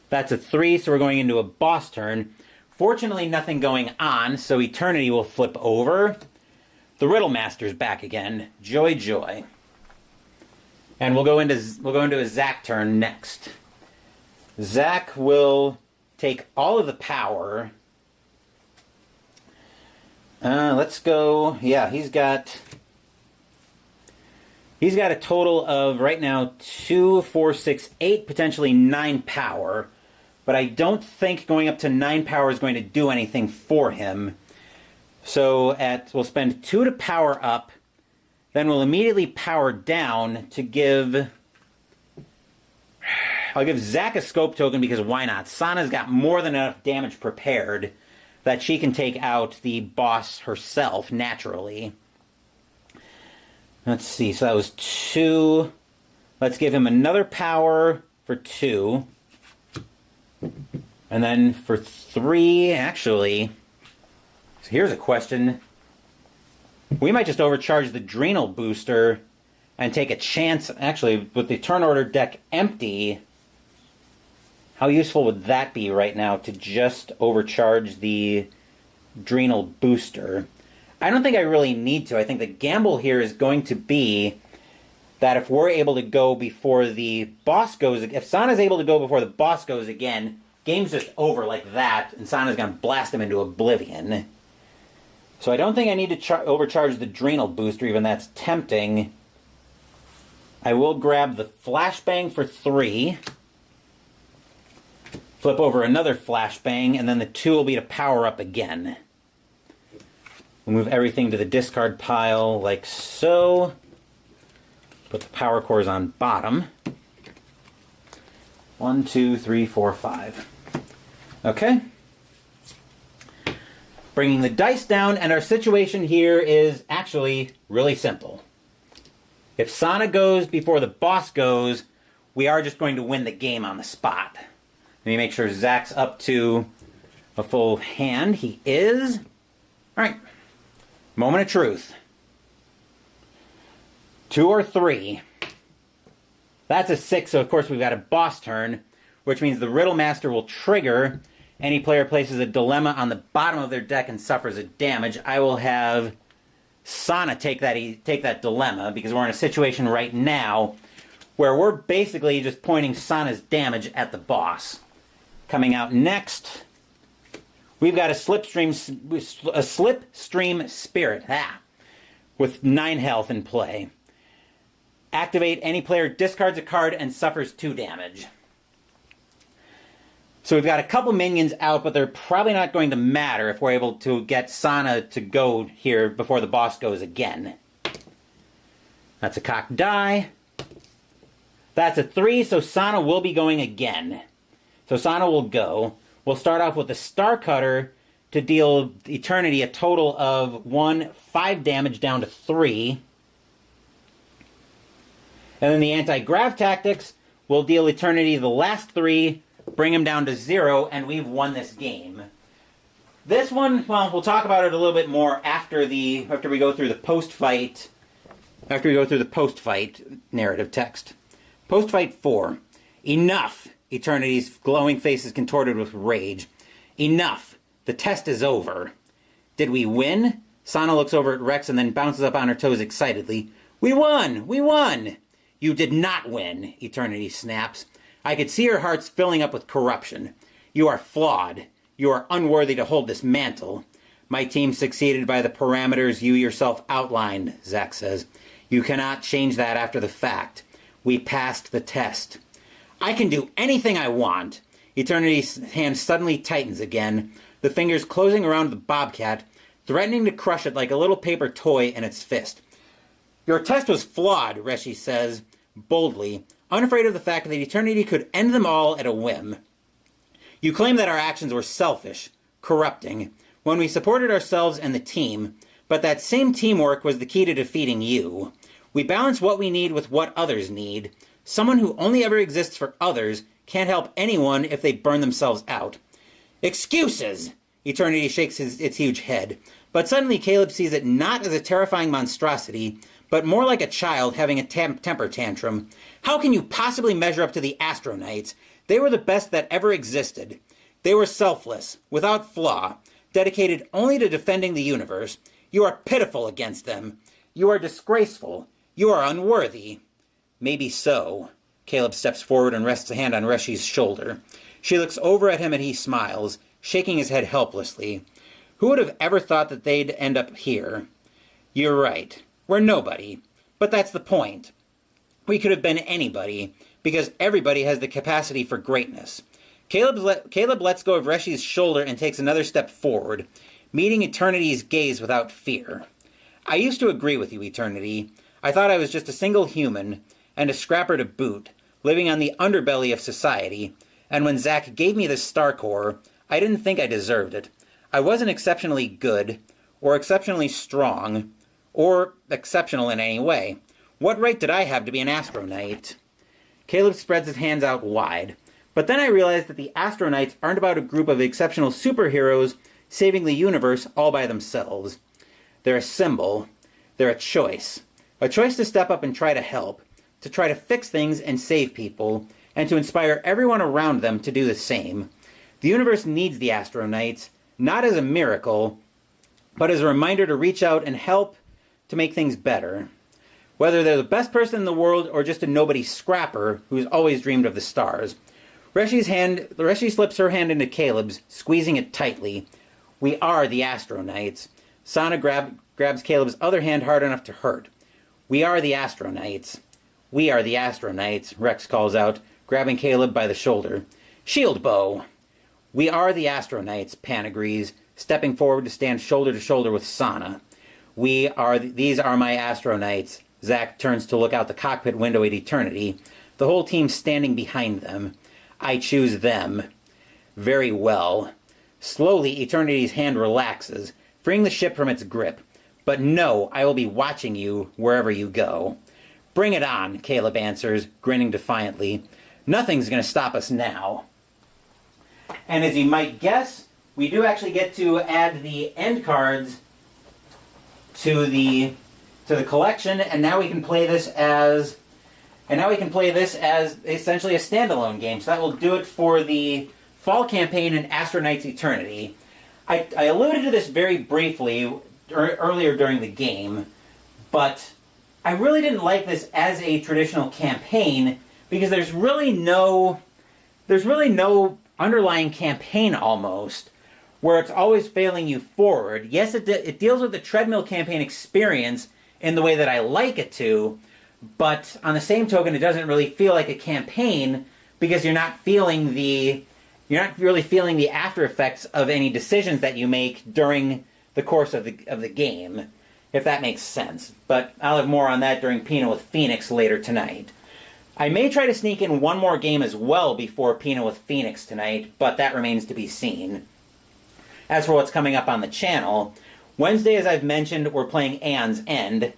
That's a 3, so we're going into a boss turn. Fortunately, nothing going on, so Eternity will flip over. The Riddle Master's back again. Joy, joy. And we'll go into a Zack turn next. Zack will take all of the power. Let's go. Yeah, he's got a total of right now 2, 4, 6, 8, potentially 9 power. But I don't think going up to 9 power is going to do anything for him. So we'll spend 2 to power up. Then we'll immediately power down to give... I'll give Zach a scope token because why not? Sana's got more than enough damage prepared that she can take out the boss herself naturally. Let's see, so that was 2. Let's give him another power for 2. And then for 3, actually, so here's a question. We might just overcharge the Adrenal booster and take a chance. Actually, with the turn order deck empty, how useful would that be right now to just overcharge the Adrenal booster? I don't think I really need to. I think the gamble here is going to be that if we're able to go before the boss goes, if Sana's able to go before the boss goes again, game's just over like that, and Sana's going to blast him into oblivion. So I don't think I need to overcharge the Adrenal booster, even that's tempting. I will grab the Flashbang for 3. Flip over another Flashbang, and then the 2 will be to power up again. We'll move everything to the discard pile like so. Put the power cores on bottom. 1, 2, 3, 4, 5. Okay. Bringing the dice down, and our situation here is actually really simple. If Sana goes before the boss goes, we are just going to win the game on the spot. Let me make sure Zach's up to a full hand. He is. All right. Moment of truth. 2 or 3. That's a 6, so of course we've got a boss turn, which means the Riddle Master will trigger. Any player places a dilemma on the bottom of their deck and suffers a damage. I will have Sana take that dilemma, because we're in a situation right now where we're basically just pointing Sana's damage at the boss. Coming out next, we've got a Slipstream Spirit with 9 health in play. Activate, any player discards a card and suffers 2 damage. So we've got a couple minions out, but they're probably not going to matter if we're able to get Sana to go here before the boss goes again. That's a cocked die. That's a 3, so Sana will be going again. So Sana will go. We'll start off with the Star Cutter to deal Eternity a total of 5 damage down to 3. And then the Anti-Grav Tactics will deal Eternity the last 3, bring him down to 0, and we've won this game. This one, well, we'll talk about it a little bit more after we go through the post-fight narrative text. Post-fight 4. Enough! Eternity's glowing face is contorted with rage. Enough! The test is over. Did we win? Sana looks over at Rex and then bounces up on her toes excitedly. We won! We won! You did not win, Eternity snaps. I could see her hearts filling up with corruption. You are flawed. You are unworthy to hold this mantle. My team succeeded by the parameters you yourself outlined, Zack says. You cannot change that after the fact. We passed the test. I can do anything I want. Eternity's hand suddenly tightens again, the fingers closing around the bobcat, threatening to crush it like a little paper toy in its fist. Your test was flawed, Reshi says, boldly, unafraid of the fact that Eternity could end them all at a whim. You claim that our actions were selfish, corrupting, when we supported ourselves and the team, but that same teamwork was the key to defeating you. We balance what we need with what others need. Someone who only ever exists for others can't help anyone if they burn themselves out. Excuses! Eternity shakes its huge head, but suddenly Caleb sees it not as a terrifying monstrosity, but more like a child having a temper tantrum. How can you possibly measure up to the Astro Knights? They were the best that ever existed. They were selfless, without flaw, dedicated only to defending the universe. You are pitiful against them. You are disgraceful. You are unworthy. Maybe so. Caleb steps forward and rests a hand on Reshi's shoulder. She looks over at him and he smiles, shaking his head helplessly. Who would have ever thought that they'd end up here? You're right. We're nobody. But that's the point. We could have been anybody, because everybody has the capacity for greatness. Caleb lets go of Reshi's shoulder and takes another step forward, meeting Eternity's gaze without fear. I used to agree with you, Eternity. I thought I was just a single human, and a scrapper to boot, living on the underbelly of society, and when Zach gave me this star core, I didn't think I deserved it. I wasn't exceptionally good, or exceptionally strong, or exceptional in any way. What right did I have to be an Astro Knight? Caleb spreads his hands out wide. But then I realized that the Astro Knights aren't about a group of exceptional superheroes saving the universe all by themselves. They're a symbol. They're a choice. A choice to step up and try to help, to try to fix things and save people, and to inspire everyone around them to do the same. The universe needs the Astro Knights, not as a miracle, but as a reminder to reach out and help to make things better. Whether they're the best person in the world or just a nobody scrapper who's always dreamed of the stars. Reshi slips her hand into Caleb's, squeezing it tightly. We are the Astro Knights. Sana grabs Caleb's other hand hard enough to hurt. We are the Astro Knights. We are the Astro Knights, Rex calls out, grabbing Caleb by the shoulder. Shield bow. We are the Astro Knights, Pan agrees, stepping forward to stand shoulder to shoulder with Sana. These are my Astro Knights. Zach turns to look out the cockpit window at Eternity, the whole team standing behind them. I choose them. Very well. Slowly, Eternity's hand relaxes, freeing the ship from its grip. But no, I will be watching you wherever you go. Bring it on, Caleb answers, grinning defiantly. Nothing's going to stop us now. And as you might guess, we do actually get to add the end cards to the collection, and now we can play this as essentially a standalone game. So that will do it for the fall campaign in Astro Knights Eternity. I alluded to this very briefly earlier during the game, but I really didn't like this as a traditional campaign because there's really no underlying campaign almost where it's always failing you forward. Yes, it deals with the treadmill campaign experience in the way that I like it to, but on the same token, it doesn't really feel like a campaign because you're not really feeling the after effects of any decisions that you make during the course of the game, if that makes sense. But I'll have more on that during Pina with Phoenix later tonight. I may try to sneak in one more game as well before Pina with Phoenix tonight, but that remains to be seen. As for what's coming up on the channel, Wednesday, as I've mentioned, we're playing Aeon's End.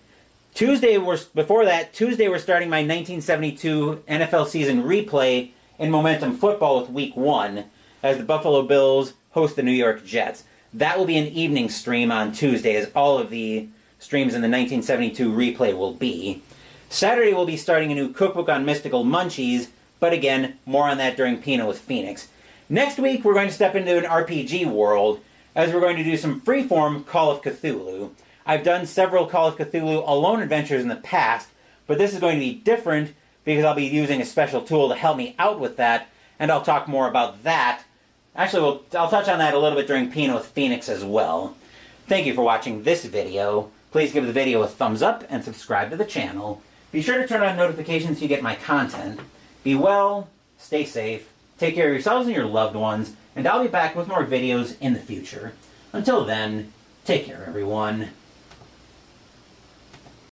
Tuesday, we're starting my 1972 NFL season replay in Momentum Football with Week 1, as the Buffalo Bills host the New York Jets. That will be an evening stream on Tuesday, as all of the streams in the 1972 replay will be. Saturday, we'll be starting a new cookbook on mystical munchies, but again, more on that during Pina with Phoenix. Next week, we're going to step into an RPG world, as we're going to do some freeform Call of Cthulhu. I've done several Call of Cthulhu alone adventures in the past, but this is going to be different because I'll be using a special tool to help me out with that, and I'll talk more about that. Actually, I'll touch on that a little bit during Pina with Phoenix as well. Thank you for watching this video. Please give the video a thumbs up and subscribe to the channel. Be sure to turn on notifications so you get my content. Be well, stay safe, take care of yourselves and your loved ones, and I'll be back with more videos in the future. Until then, take care everyone.